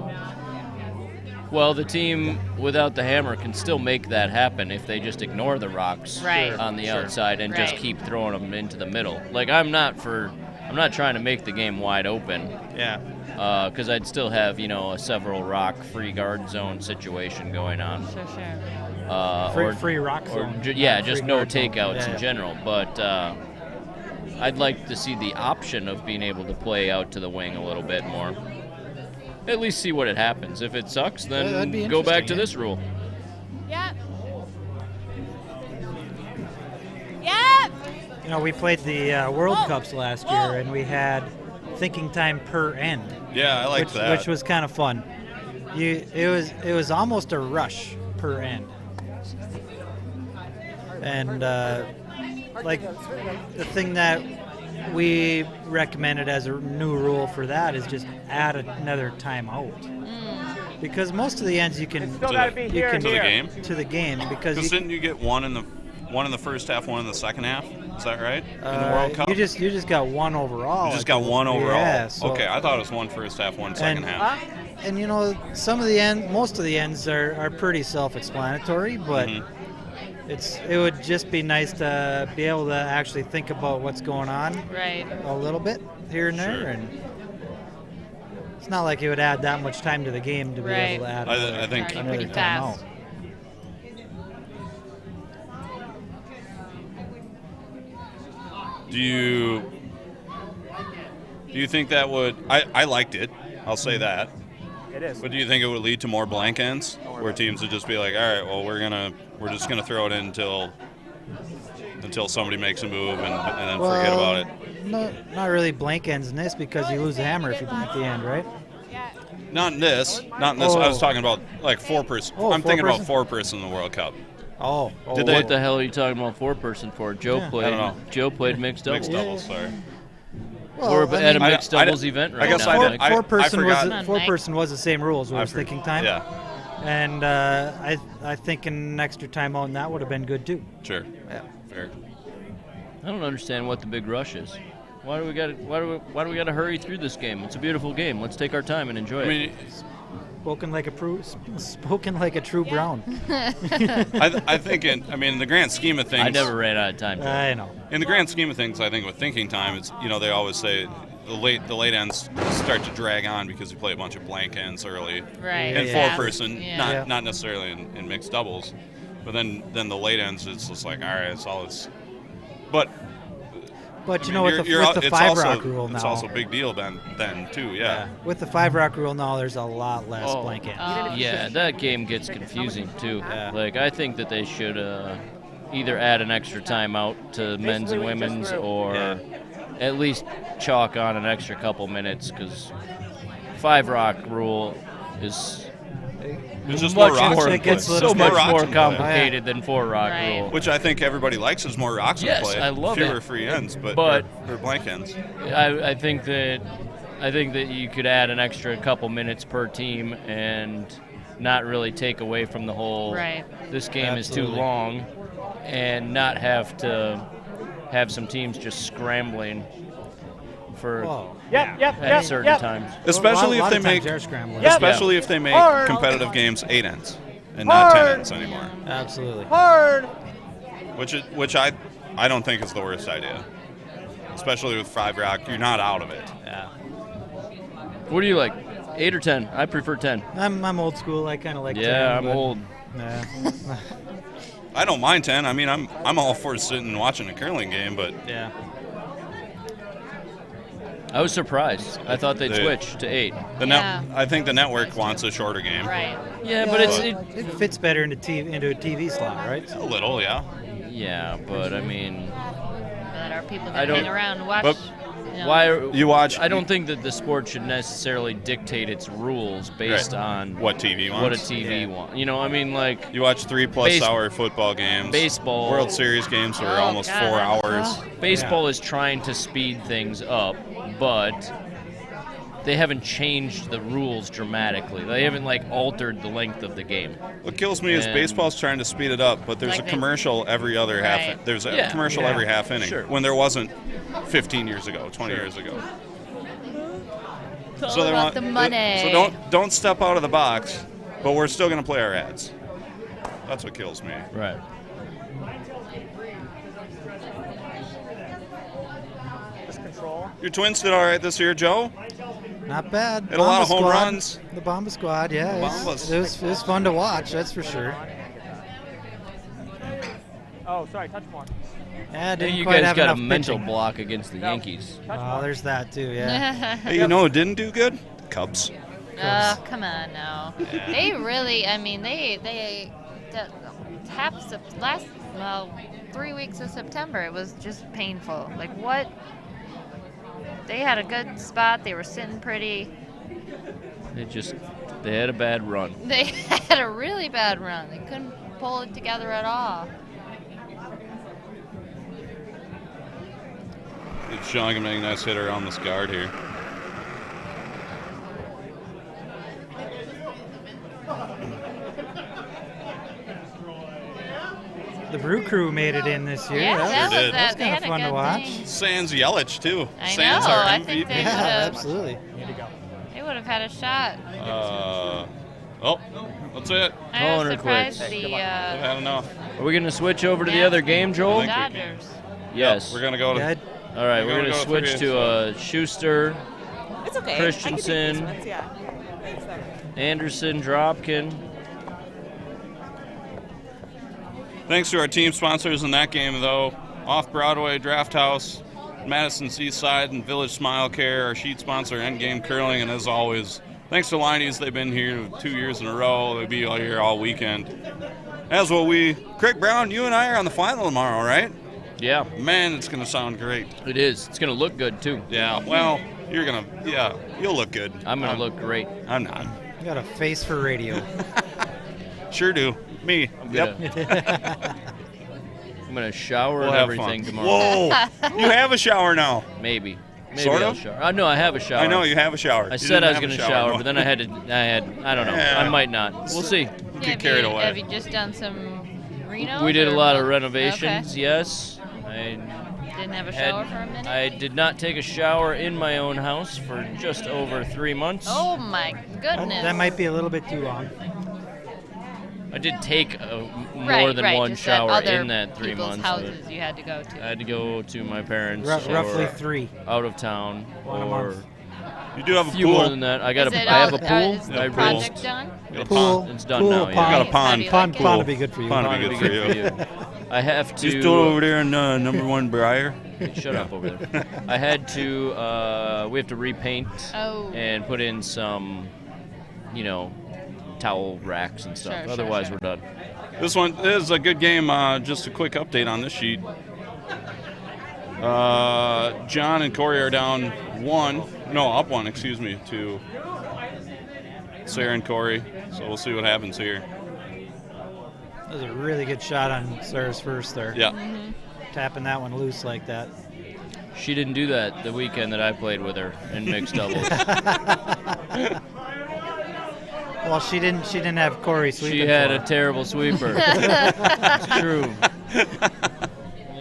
Well, the team without the hammer can still make that happen if they just ignore the rocks on the outside and just keep throwing them into the middle. Like I'm not trying to make the game wide open. Yeah. Because I'd still have a several rock free guard zone situation going on. Sure. Free rock Or zone. just no guard zone. takeouts in general. But I'd like to see the option of being able to play out to the wing a little bit more. At least see what it happens. If it sucks, that'd be then go back to interesting, this rule. Yep. Yep. You know, we played the World Cups last year, and we had thinking time per end. Yeah, I liked that. Which was kind of fun. It was almost a rush per end. And like the thing that we recommended as a new rule for that is just add another timeout. Because most of the ends you can To the game because didn't you get one in the first half, one in the second half? Is that right? In the World Cup? You just got one overall. You just got one overall. Yeah, so, okay, I thought it was one first half, one second half. And most of the ends are pretty self-explanatory, but it would just be nice to be able to actually think about what's going on a little bit here and there, and it's not like it would add that much time to the game to be able to add I think pretty fast. Do you think that would? I liked it. I'll say that. It is. But do you think it would lead to more blank ends, where teams would just be like, all right, well, we're just gonna throw it in until somebody makes a move and then forget about it? No, not really blank ends in this because you lose the hammer if you blank the end, right? Not in this. I was talking about like 4-person. I'm thinking about 4-person in the World Cup. Oh. What the hell are you talking about 4-person for? Joe played. I don't know. Joe played mixed doubles. Mixed doubles, sorry. Well, We're at a mixed doubles event right now. Four-person was the same rules. We were thinking time. Yeah. And I think an extra timeout and that would have been good too. Sure. Yeah. Fair. I don't understand what the big rush is. Why do we got to hurry through this game? It's a beautiful game. Let's take our time and enjoy it. Spoken like a true Brown. I think in the grand scheme of things, I never ran out of time. I know. In the grand scheme of things, I think with thinking time, it's they always say the late ends start to drag on because you play a bunch of blank ends early. Right. And Yeah. 4-person, Yeah. not necessarily in mixed doubles, but then the late ends, it's just like, all right, it's all it's. But with the it's 5-rock rule now. It's also a big deal then too, yeah. With the 5-rock rule now, there's a lot less blank ends. Yeah, that game gets confusing too. Like I think that they should either add an extra timeout to men's and women's, or at least chalk on an extra couple minutes, because 5 rock rule is It's just much more rocks. more, in play. so much rocks more in play. complicated than 4 rock Right. rule. Which I think everybody likes is more rocks in Yes, play. I love Fewer it. free ends, but or blank ends. I think that you could add an extra couple minutes per team and not really take away from the whole. Right. This game is Absolutely. too long, and not have to have some teams just scrambling for Whoa. at certain times. Especially A lot if of they times make they're scrambling. especially if they make competitive games 8 ends and not 10 ends anymore. Absolutely. Which I don't think is the worst idea. Especially with 5 rock, you're not out of it. Yeah. What do you like? 8 or 10? I prefer 10. I'm old school. I kind of like. 10, I'm but- old. Yeah. I don't mind 10. I mean, I'm all for sitting and watching a curling game, but Yeah. I was surprised. I thought they'd switch to 8. I think the network wants a shorter game. Right. Yeah, but it It fits better into a TV slot, right? A little, yeah. yeah, but I mean, That are people I that don't- hang around and watch. but you know. why You watch. I don't think that the sport should necessarily dictate its rules based Right. on What TV wants. what a TV wants. You know, I mean, like You watch 3+ hour football games. baseball. World Series games are Oh, almost God, 4 that's hours. Baseball is trying to speed things up, but they haven't changed the rules dramatically. They haven't altered the length of the game. What kills me is And- baseball's trying to speed it up, but there's Like a they- commercial every other half. Right. There's a Yeah. commercial Yeah. every half inning. Sure. When there wasn't 15 years ago, 20 years ago. It's all about the money. So don't step out of the box, but we're still going to play our ads. That's what kills me. Right. Your Twins did all right this year, Joe. Not bad. Hit a lot of Bomba home squad. runs. The Bomba squad, yeah. Bombas. It was fun to watch, that's for sure. Oh, sorry, touch more. Yeah, I think didn't you quite guys have got a enough mental pitching. block against the Yankees. Oh, there's that too, yeah. Hey, you know who didn't do good? Cubs. Oh, come on now. They really, I mean, last 3 weeks of September, it was just painful. Like, what? They had a good spot. They were sitting pretty. They had a bad run. They had a really bad run. They couldn't pull it together at all. Sean can make a nice hit around this guard here. The Brew Crew made it in this year. Yeah, That that did. was That's they kind had of a fun good to watch. thing. Sans Yelich, too. I Sans know, our I MVP. think they Yeah, would've- absolutely. They would have had a shot. That's it. I was Calling her surprised quits. the I've had enough. Are we going to switch over to the Yeah. other game, Joel? I think we Dodgers. Yes. We're going to go to. Good. All right, We're we're gonna going to go switch through to Schuster, It's okay. Christensen. I can take these ones, yeah. Thanks, though. Anderson, Dropkin. Thanks to our team sponsors in that game, though. Off-Broadway Draft House, Madison Seaside, and Village Smile Care, our sheet sponsor, Endgame Curling. And as always, thanks to Leinenkugels. They've been here 2 years in a row. They'll be all here all weekend. As will we. Craig Brown, you and I are on the final tomorrow, right? Yeah, Man, it's going to sound great. it is. It's going to look good, too. Yeah, well, you'll look good. I'm going to look great. I'm not. You got a face for radio. Sure do. Me. Yep. I'm going to shower We'll and have everything fun. tomorrow. Whoa! You have a shower now. Maybe Sort I'll of? shower. No, I have a shower. I know you have a shower. I You said didn't I was have a going to shower, no. but then I don't know. Yeah. I might not. We'll see. Get carried away. Have you just done some Reno? We did a lot of renovations, yes. I Didn't have a shower for a minute? I did not take a shower in my own house for just over 3 months. Oh my goodness. That might be a little bit too long. I did take more Right, than right, one just at shower other in that 3 people's months. houses you had to go to. I had to go to my parents' Roughly or 3. out of town, One a or month. You do have a a few pool. more than that. I Is it have a all- pool. Is Yeah, the pool. project done? You got a Pool. pond. It's done Pool, now. You pond. got a How pond. do you Pond, like it? pond would be good for you. Pond would Probably be good for you. I have to. You still over there in number 1 Briar? Shut up over there. I had to. We have to repaint Oh. and put in some, towel racks and stuff. Sure, Otherwise, sure. we're done. This one is a good game. Just a quick update on this sheet. John and Corey are down up one, to Sarah and Corey. So we'll see what happens here. That was a really good shot on Sarah's first there. Yeah. Tapping that one loose like that. She didn't do that the weekend that I played with her in mixed doubles. Well, she didn't have Corey sweeping. She had a terrible sweeper. It's true.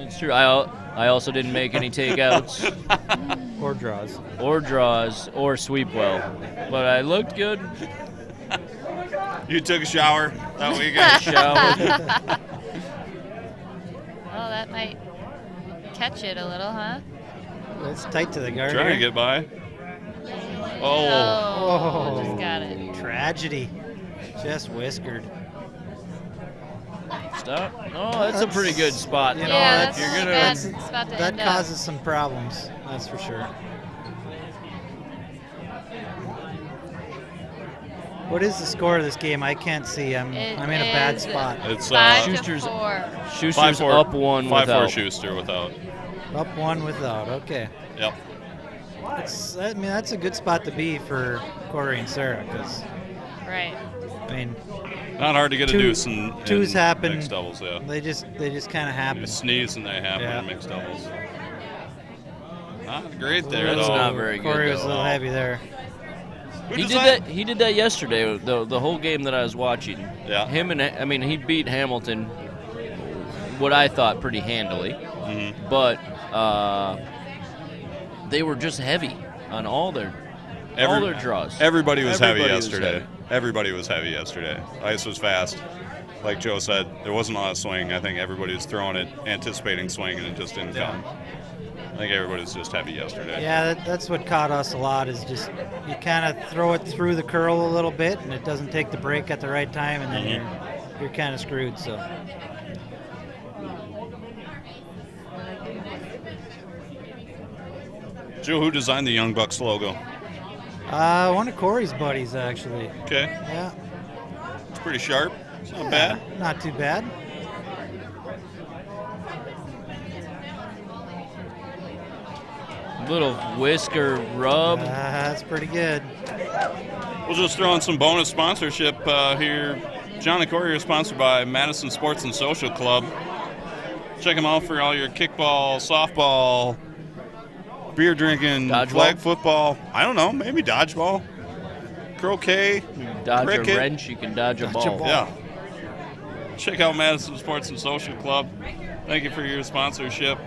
It's true. I also didn't make any takeouts. Or draws. Or draws, or sweep well. But I looked good. You took a shower that weekend? Showered. Well, that might catch it a little, huh? It's tight to the guard. Trying to get by. Oh, just got it. Tragedy. Just whiskered. Stop. Oh, that's a pretty good spot. You know, Yeah, that's, that's you're a gonna- bad that's- spot to that end up. causes some problems. That's for sure. What is the score of this game? I can't see. I'm in a bad spot. It's 5 to Schuster's- 4. Schuster's 5-4 up one 5-4 without. Schuster without. Up one without. Okay. Yep. I mean, that's a good spot to be for Corey and Sarah because, Right. I mean, Not hard to get a deuce in twos happen. mixed doubles, yeah. They just kind of happen. You sneeze and they happen Yeah. in mixed doubles. Not great there, That's though. not very good. Corey was a though. little heavy there. Who He does did that? that. He did that yesterday. The whole game that I was watching. Yeah. Him and he beat Hamilton. What I thought pretty handily, Mm-hmm. but they were just heavy on all their draws. Everybody was heavy Everybody was yesterday. heavy. Everybody was heavy yesterday. Ice was fast. Like Joe said, there wasn't a lot of swing. I think everybody was throwing it, anticipating swing, and it just didn't come. I think everybody was just heavy yesterday. Yeah, that's what caught us a lot is just you kind of throw it through the curl a little bit and it doesn't take the break at the right time and then you're kind of screwed. So Joe, who designed the Young Bucks logo? one of Corey's buddies actually. Okay, Yeah, it's pretty sharp. It's not bad. not too bad. Little whisker rub. That's pretty good. We'll just throw in some bonus sponsorship here. John and Corey are sponsored by Madison Sports and Social Club. Check them out for all your kickball, softball, beer drinking, Dodgeball? flag football. I don't know, maybe dodgeball, croquet, You can dodge cricket. a wrench, you can dodge a ball. Yeah. Check out Madison Sports and Social Club. Thank you for your sponsorship.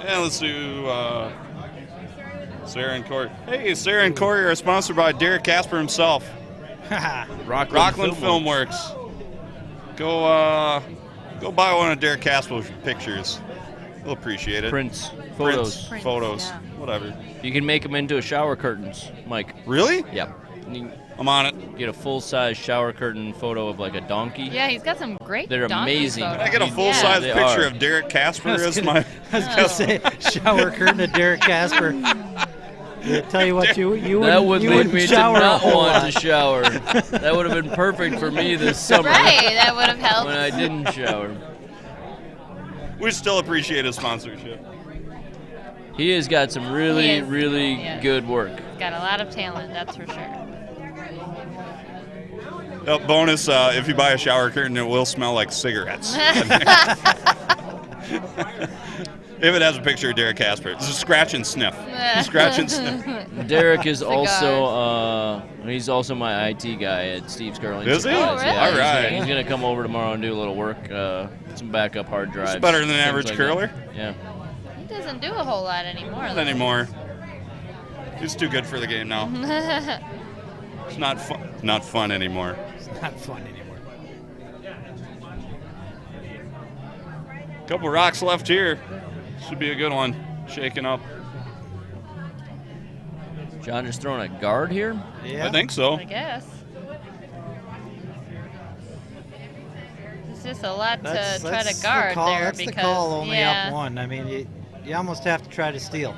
And let's do Sarah and Corey. Hey, Sarah and Corey are sponsored by Derek Casper himself. Rockland Filmworks. Go buy one of Derek Casper's pictures. We'll appreciate it. Prints, photos. Prints, photos, yeah. whatever. You can make them into shower curtains, Mike. Really? Yep. You I'm on it. get a full-size shower curtain photo of like a donkey. Yeah, he's got some great They're donkey amazing. photos. Can I get a full-size they picture are. of Derek Casper as I my... was gonna say shower curtain to Derek Casper. I tell you what, you That would you lead wouldn't me to shower a not whole want lot. to shower. That would have been perfect for me this summer Right, that would have helped. when I didn't shower. We still appreciate his sponsorship. He has got some really, He is, really yeah. good work. He's got a lot of talent, that's for sure. Bonus, if you buy a shower curtain, it will smell like cigarettes. If it has a picture of Derek Casper. It's a scratch and sniff. Scratch and sniff. Derek is Cigars. also he's also my IT guy at Steve's Curling. Is he? Supplies. Oh, really? Yeah, All right. He's gonna come over tomorrow and do a little work, some backup hard drives. It's better than things average like curler. that. Yeah. He doesn't do a whole lot anymore. Not anymore. He's too good for the game now. It's not fun. Not fun anymore. It's not fun anymore. Couple rocks left here. Should be a good one. Shaking up. John is throwing a guard here. Yeah. I think so. I guess. It's just a lot to try to guard the call. there That's because the call only yeah, up one. I mean, you almost have to try to steal.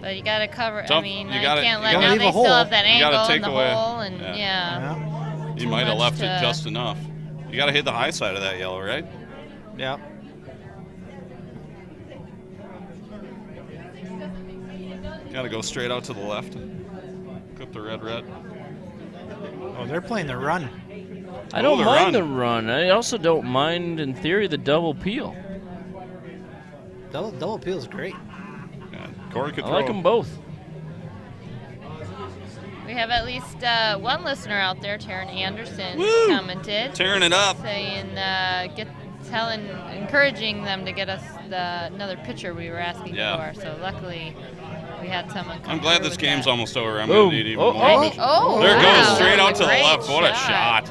but you got to cover. I Tough. mean, You I gotta- can't you let gotta now leave they a hole. still have that You gotta angle take in the away. hole and Yeah. Yeah. You too might have much left it to- just enough. You got to hit the high side of that yellow, right? Yeah. Got to go straight out to the left. Clip the red. Oh, they're playing the run. I don't mind the run. I also don't mind, in theory, the double peel. Double peel is great. Yeah, Corey could I throw. like them both. We have at least one listener out there, Taryn Anderson, Woo! commented. Tearing it up. Saying, encouraging them to get us another pitcher we were asking for. So luckily, we had someone come I'm glad through this with game's that. almost over. I'm Boom. going to need even Oh, more. oh. pitch. Oh, There it wow. goes, straight out to the Great left. What a shot. shot.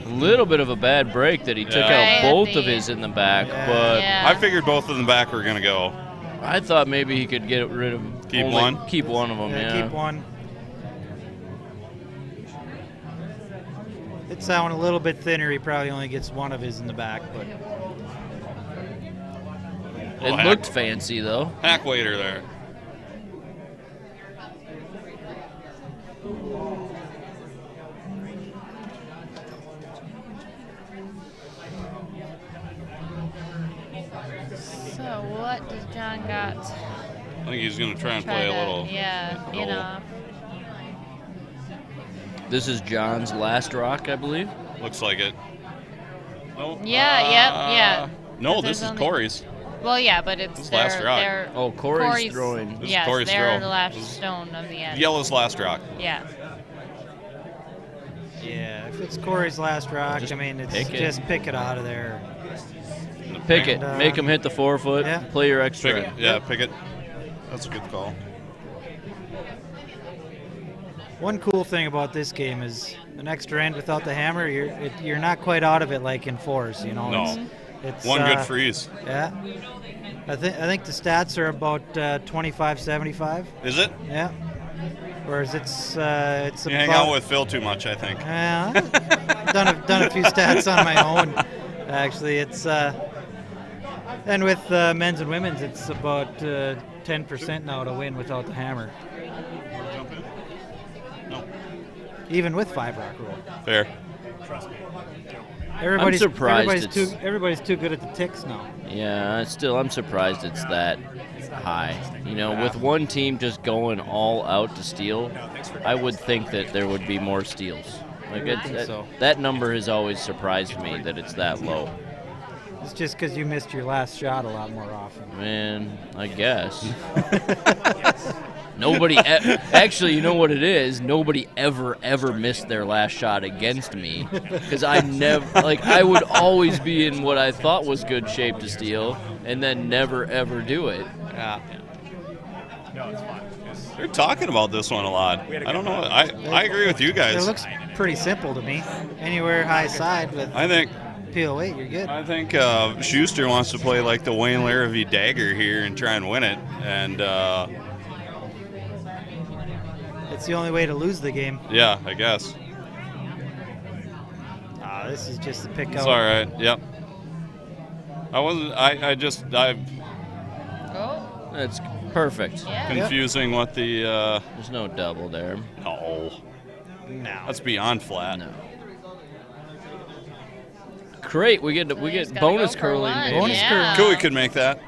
A little bit of a bad break that he took Right out at both the- of his in the back, Yeah. but I figured both of them back were going to go. I thought maybe he could get rid of Keep only- one? Keep one of them, yeah. Keep one. It's that one a little bit thinner. He probably only gets one of his in the back, but It looked fancy, though. Hack waiter there. So what does John got? I think he's going to try and play a little. Yeah, you know. This is John's last rock, I believe. Looks like it. No. Yeah. No, But this there's is only- Corey's. Well, yeah, but it's This is their, last rock. their Oh, Corey's throwing. This is Yes, Corey's they're throw. the last This is stone of the end. Yellow's last rock. Yeah. yeah, if it's Corey's last rock, Just I mean, it's pick it. just pick it out of there. Pick it. And, Make him hit the 4 foot. yeah. Play your extra. Pick it. Yeah, pick it. That's a good call. One cool thing about this game is an extra end without the hammer. You're not quite out of it like in fours, you know. No. It's One good freeze. Yeah. I think the stats are about 25-75. Is it? Yeah. Whereas it's You about, hang out with Phil too much, I think. I've done a few stats on my own. Actually, it's and with men's and women's, it's about 10% now to win without the hammer. Jump in? No. Even with 5-rock rule. Fair. Everybody's too good at the ticks now. Yeah, I'm surprised it's that high. You know, with one team just going all out to steal, I would think that there would be more steals. Like that number has always surprised me that it's that low. It's just because you missed your last shot a lot more often. Man, I guess. Actually, you know what it is? Nobody ever missed their last shot against me, because I would always be in what I thought was good shape to steal, and then never ever do it. Yeah. No, it's fine. They're talking about this one a lot. I don't know. I agree with you It guys. looks pretty simple to me. Anywhere high side with I think PO8, you're good. I think Schuster wants to play like the Wayne Larrivee dagger here and try and win it, and It's the only way to lose the game. yeah, I guess. This is just a pick It's out. all right. Yep. That's perfect. Yeah. Confusing what the There's no double there. no. No. That's beyond flat. No. Great, we get Just gotta bonus go for curling. one. Baby. Bonus Yeah. Cooley could make that.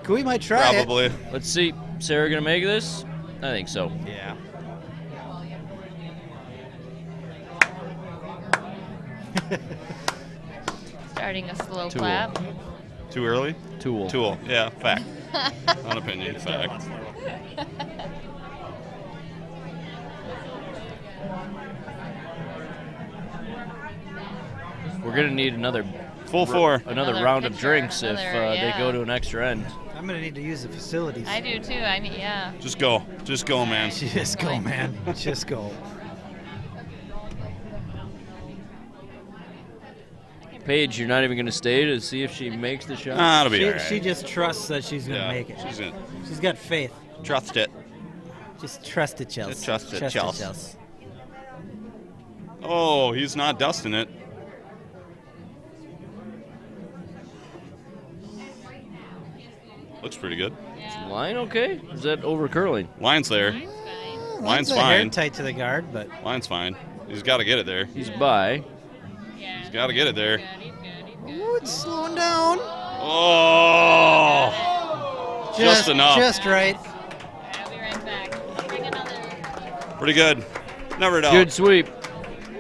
We might try Probably. Let's see, Sarah gonna make this? I think so. it. Yeah. Starting a slow Tool. clap. Too early? Tool. Tool. Yeah, fact. Not opinion, fact. We're gonna need another Full four. another Another round of pitcher, drinks if another- they yeah. go to an extra end. I'm going to need to use the facilities. I do too. Yeah. Just go. Just go, man. Just go, man. Just go. Paige, you're not even gonna stay to see if she makes the shot? That'll be She, all right. she just trusts that she's going to Yeah, make it. she's gonna- She's got faith. Trust it. Just trust it, Chelsea. Trust it, Trust Chelsea. Chelsea. Oh, he's not dusting it. Looks pretty good. Is line okay? Is that over curling? Line's there. Line's a hair fine. tight to the guard, but Line's fine. He's got to get it there. He's by. He's got to get it there. ooh, it's slowing down. Oh! Just enough. Just right. I'll be right back. Bring another. Pretty good. Never doubt. Good sweep.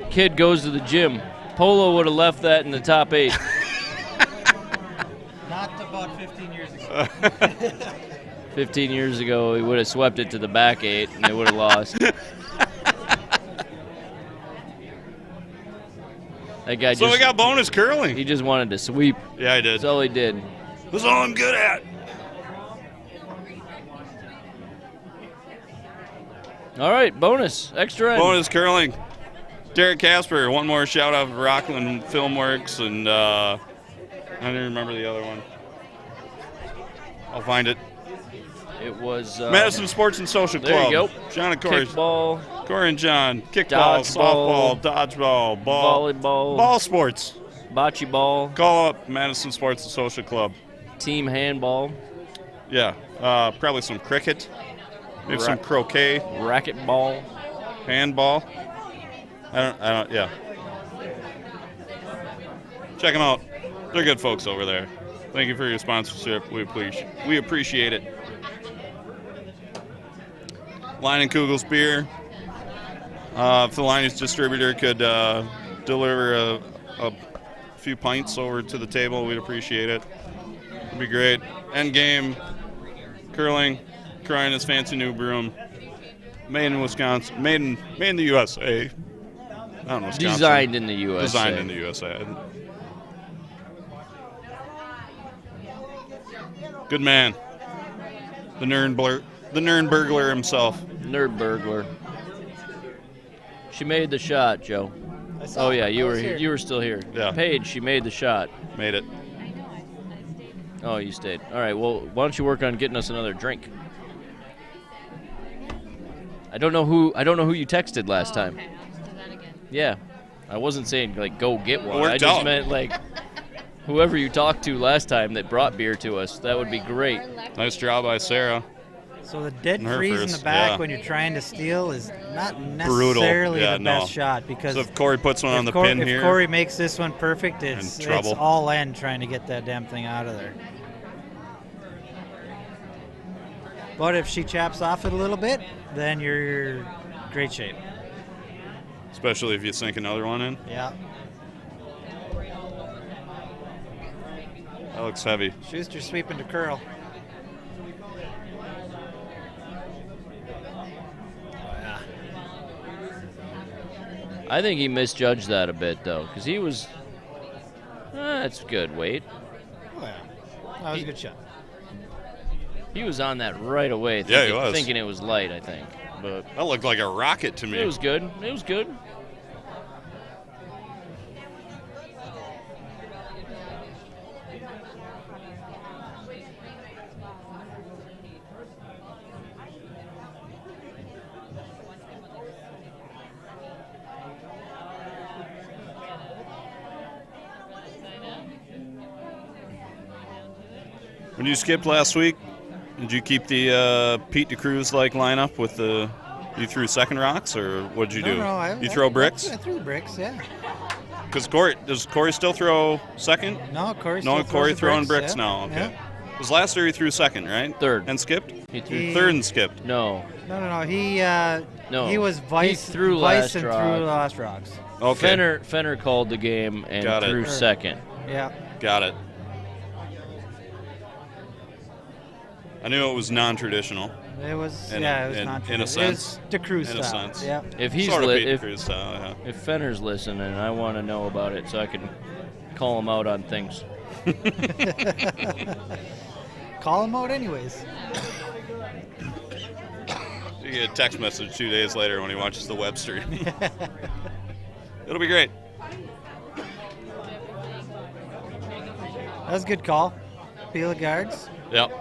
Kid goes to the gym. Polo would have left that in the top 8. Not about 15 years ago. 15 years ago, he would have swept it to the back 8, and they would have lost. That guy So we got bonus curling. He just wanted to sweep. Yeah, I did. That's all he did. That's all I'm good at. All right, bonus, extra end. Bonus curling. Derek Casper, one more shout out to Rockland Filmworks, and I don't remember the other one. I'll find it. It was Madison Sports and Social Club. There you go. John and Corey. Kickball. Corey and John. Kickball, softball, dodgeball, volleyball, ball sports. Bocce ball. Call up Madison Sports and Social Club. Team handball. Yeah, probably some cricket. Maybe some croquet. Racquetball. Handball. I don't, yeah. Check them out. They're good folks over there. Thank you for your sponsorship. We appreciate it. Leinenkugels beer. If the Linus distributor could deliver a few pints over to the table, we'd appreciate it. It'd be great. End game. Curling. Crying his fancy new broom. Made in Wisconsin. Made in the USA. Not in Wisconsin. Designed in the USA. Designed in the USA. Good man. The Nernbergler himself. Nerdburglar. She made the shot, Joe. Oh yeah, you were here. You were still here. Yeah. Paige, she made the shot. Made it. Oh, you stayed. All right. Well, why don't you work on getting us another drink? I don't know who you texted last time. Okay, I'll do that again. Yeah, I wasn't saying like go get one. Worked I just out. meant like whoever you talked to last time that brought beer to us. That would be great. Nice job by Sarah. So the dead And her freeze in first, the back yeah. when you're trying to steal is not Brutal. necessarily Yeah, the best no. shot because So if Corey puts one on the Cor- pin if here, Corey makes this one perfect, it's trouble. all end trying to get that damn thing out of there. But if she chaps off it a little bit, then you're great shape. especially if you sink another one in, Yeah. that looks heavy. Schuster sweeping to curl. I think he misjudged that a bit though, because he was. That's good weight. Oh, yeah. That was a good shot. He was on that right away. Yeah, he was. Thinking it was light, I think. But That looked like a rocket to me. it was good. It was good. When you skipped last week, did you keep the Pete DeCruz like lineup with the? You threw second rocks, or what did you do? No, you throw bricks? I threw bricks, yeah. Because does Corey still throw second? No, Corey. No, still Corey throws the throwing bricks yeah. now. Okay. Yeah. Because last year he threw second, right? Third. And skipped. He threw Third and skipped. No. No. He No. he was vice He threw vice last and rock. threw last rocks. Okay. Fenner called the game and Got it. threw second. Yeah. Got it. I knew it was non-traditional. It was In yeah, a- it was in- not in a It sense. was DeCruz In a style. sense. Yeah. If he's Sort of lit, Pete DeCruz style, yeah. if Fenner's listening, I want to know about it so I can call him out on things. Call him out anyways. You get a text message 2 days later when he watches the web stream. It'll be great. That was a good call. Peel the guards. Yep.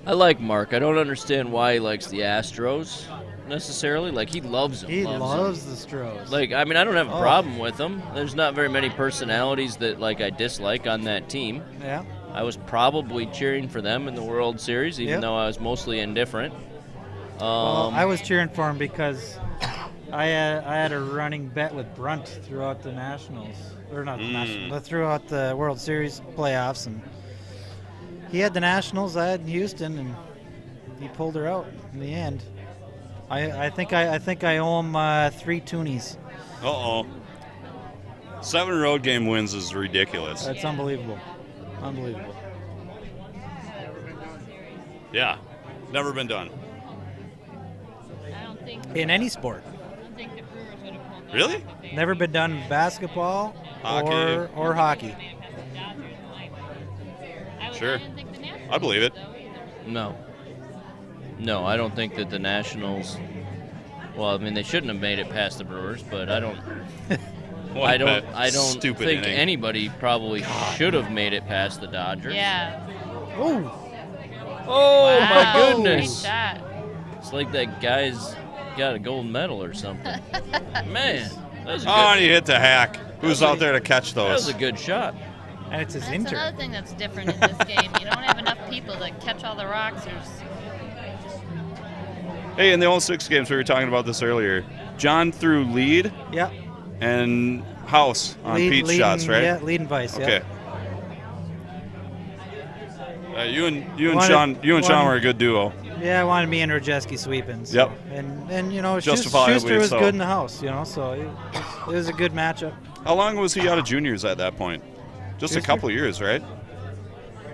I like Mark. I don't understand why he likes the Astros necessarily. Like, he loves them. He them. loves the Stros. Like, I mean, I don't have a Oh. problem with them. There's not very many personalities that, like, I dislike on that team. Yeah. I was probably cheering for them in the World Series, even Yep. though I was mostly indifferent. Well, I was cheering for him because I had a running bet with Brunt throughout the Nationals, or not the Nationals, but throughout the World Series playoffs, and he had the Nationals, I had Houston, and he pulled her out in the end. I think I owe him 3 toonies. Uh-oh. 7 road game wins is ridiculous. That's unbelievable. Unbelievable. Yeah. Never been done. I don't think In any sport. I don't think the Brewers would have pulled that Really? off if they Never been done in basketball Hockey. or hockey. Sure. I didn't think the Nationals I believe it. would, though, either. No. No, I don't think that the Nationals. Well, I mean, they shouldn't have made it past the Brewers, but I don't. I don't Stupid think inning. anybody probably should have made it past the Dodgers. Yeah. Oh, Oh Wow, my goodness! Great shot. It's like that guy's got a gold medal or something. Man, that was a Oh, and good, he hit the hack. Who's out there to catch that was those? a good shot. and it's his That's intern. another thing that's different in this game. You don't have enough people to catch all the rocks. Hey, in the 06 games, we were talking about this earlier. John threw lead Yep. and house on Pete's lead shots, right? Yeah, lead and vice. Okay. Yeah. You and Wanted- Sean were a good duo. Yeah, I wanted me and Rojeski sweeping. So. Yep. And you know, Justifiably Schuster was so. good in the house. You know, so it was a good matchup. How long was he out of juniors at that point? Just a Schuster? couple years, right?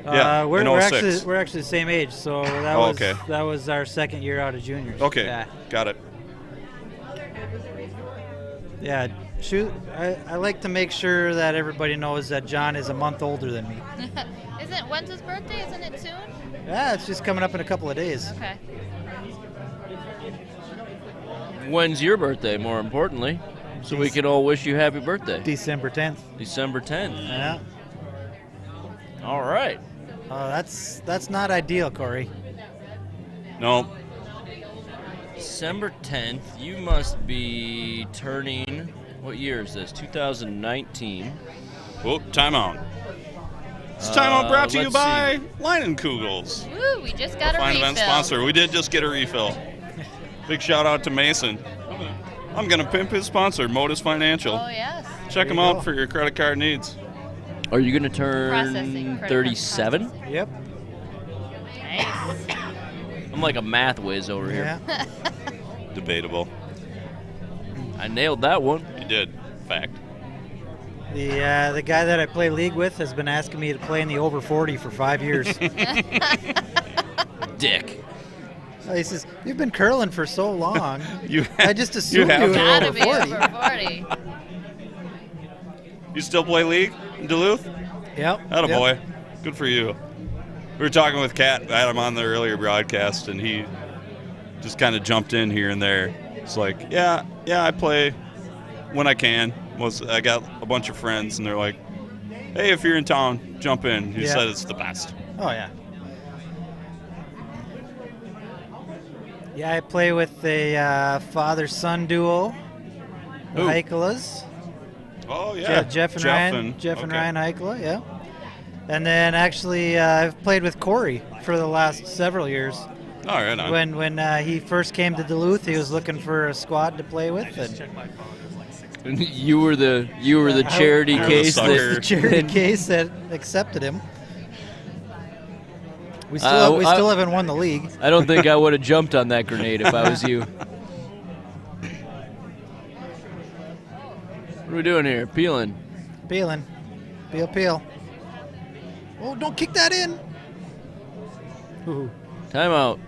Yeah, we're, in we're 06. actually the same age, so that Oh, was okay. that was our second year out of juniors. Okay, Yeah. got it. Yeah. I like to make sure that everybody knows that John is a month older than me. When's his birthday? Isn't it soon? Yeah, it's just coming up in a couple of days. Okay. When's your birthday, more importantly? So we can all wish you happy birthday. December 10th. December 10th. Yeah. All right. That's not ideal, Corey. No. December 10th, you must be turning, what year is this? 2019. Whoa, timeout. This timeout brought to you let's by Leinenkugels. Woo, we just got a Fine refill. event sponsor. We did just get a refill. Big shout out to Mason. I'm going to pimp his sponsor, Modus Financial. Oh, yes. Check them out for your credit card needs. Are you going to Processing turn credit 37? Yep. Nice. I'm like a math whiz over here. Yeah. Debatable. I nailed that one. You did. Fact. The guy that I play league with has been asking me to play in the over 40 for 5 years. Dick. He says, "You've been curling for so long. You I just assumed you have were to. Gotta over be 40." over 40. You still play league in Duluth? Yep. Attaboy. Yep. Good for you. We were talking with Kat. I had him on the earlier broadcast, and he just kind of jumped in here and there. It's like, yeah, I play when I can. I got a bunch of friends, and they're like, hey, if you're in town, jump in. He Yeah. said it's the best. Oh, yeah. Yeah, I play with a father-son duo, the Who? Heikelas. Oh, yeah. Jeff and Ryan Heikela, yeah. And then actually, I've played with Corey for the last several years. All right, on. When he first came to Duluth, he was looking for a squad to play with. And You were the charity I case was the charity case that accepted him. We still haven't won the league. I don't think I would have jumped on that grenade if I was you. What are we doing here? Peeling. Peeling. Peel. Oh, don't kick that in. Ooh. Timeout.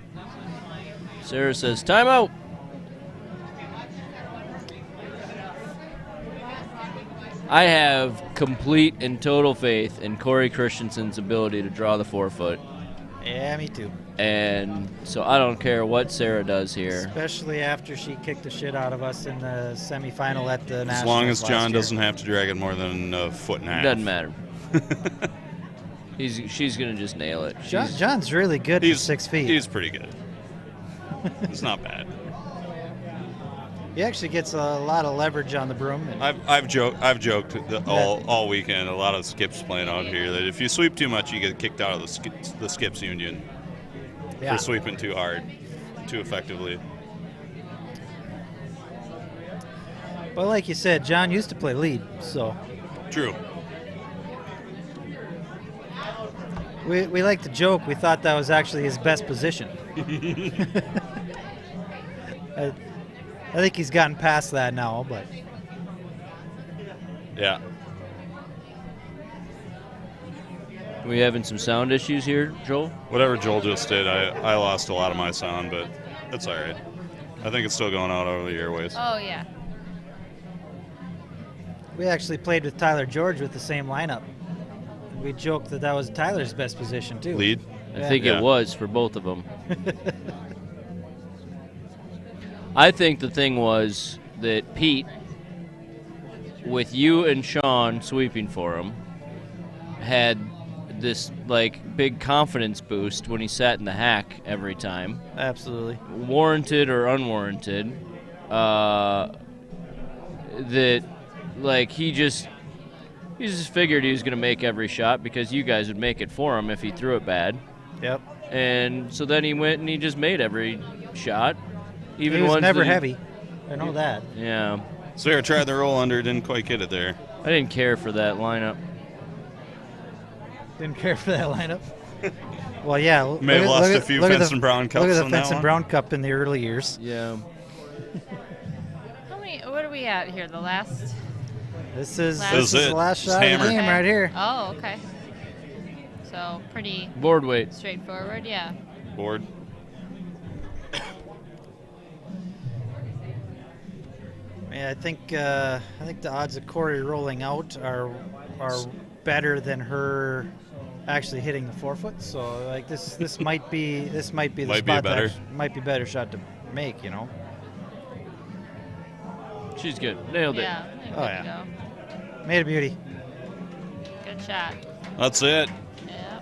Sarah says, timeout. I have complete and total faith in Corey Christensen's ability to draw the 4-foot. Yeah, me too. And so I don't care what Sarah does here. Especially after she kicked the shit out of us in the semifinal at the Nationals. As long as last John year. doesn't have to drag it more than a foot and a half. Doesn't matter. She's going to just nail it. John's really good for 6 feet. He's pretty good. It's not bad. He actually gets a lot of leverage on the broom. I've joked all weekend. A lot of skips playing out here that if you sweep too much, you get kicked out of the skips union for sweeping too hard, too effectively. But like you said, John used to play lead, so. True. We like to joke. We thought that was actually his best position. I think he's gotten past that now, but. Yeah. We having some sound issues here, Joel? Whatever Joel just did, I lost a lot of my sound, but it's all right. I think it's still going out over the airways. Oh, yeah. We actually played with Tyler George with the same lineup. We joked that that was Tyler's best position, too. Lead? I think it was for both of them. I think the thing was that Pete, with you and Sean sweeping for him, had this like big confidence boost when he sat in the hack every time. Absolutely. Warranted or unwarranted. That like he just figured he was going to make every shot because you guys would make it for him if he threw it bad. Yep. And so then he went and he just made every shot. Even he was ones never that heavy. I know that. Yeah. Sarah tried the roll under, didn't quite get it there. I didn't care for that lineup. Didn't care for that lineup. Well, yeah. May have lost a few Fence and Brown Cups. Look at the on Fence that and one. Brown Cup in the early years. Yeah. What are we at here? The last? This is This is the last It's shot of hammer. the game right here. Oh, okay. So pretty Board weight. straightforward, yeah. Board. Yeah, I think the odds of Corey rolling out are better than her actually hitting the 4-foot. So like this might be the Might be spot better. that might be a better shot to make. You know. She's good. Nailed it. Yeah. Oh, Good to yeah. Made a beauty. go. Good shot. That's it. Yeah.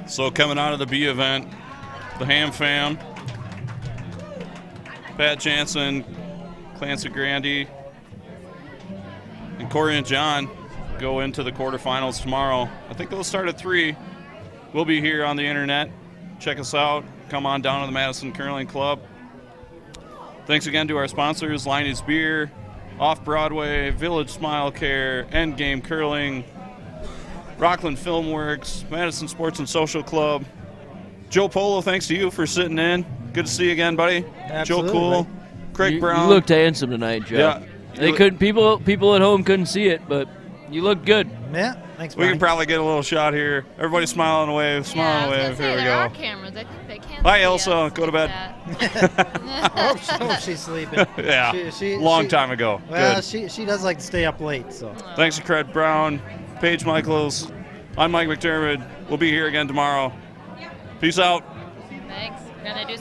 So coming out of the B event, the Ham Fam, Pat Jansen, Clancy Grandy, and Corey and John go into the quarterfinals tomorrow. I think they'll start at 3. We'll be here on the internet. Check us out. Come on down to the Madison Curling Club. Thanks again to our sponsors, Leine's Beer, Off-Broadway, Village Smile Care, Endgame Curling, Rockland Filmworks, Madison Sports and Social Club. Joe Polo, thanks to you for sitting in. Good to see you again, buddy. Absolutely. Joe Cool, Craig Brown. You looked handsome tonight, Joe. Yeah. They couldn't. People at home couldn't see it, but you looked good. Yeah. Thanks, We Bonnie. can probably get a little shot here. Everybody smile and wave, smile Yeah, I and was wave. gonna say, Here we there are go. cameras. I think they can Bye, see Elsa. us Go to like bed. that. Oh, she's sleeping. Yeah, She- long time ago. Well, Good. she does like to stay up late, so. Thanks to Craig Brown, Paige Michaels. I'm Mike McDermott. We'll be here again tomorrow. Peace out. Thanks. We're gonna do some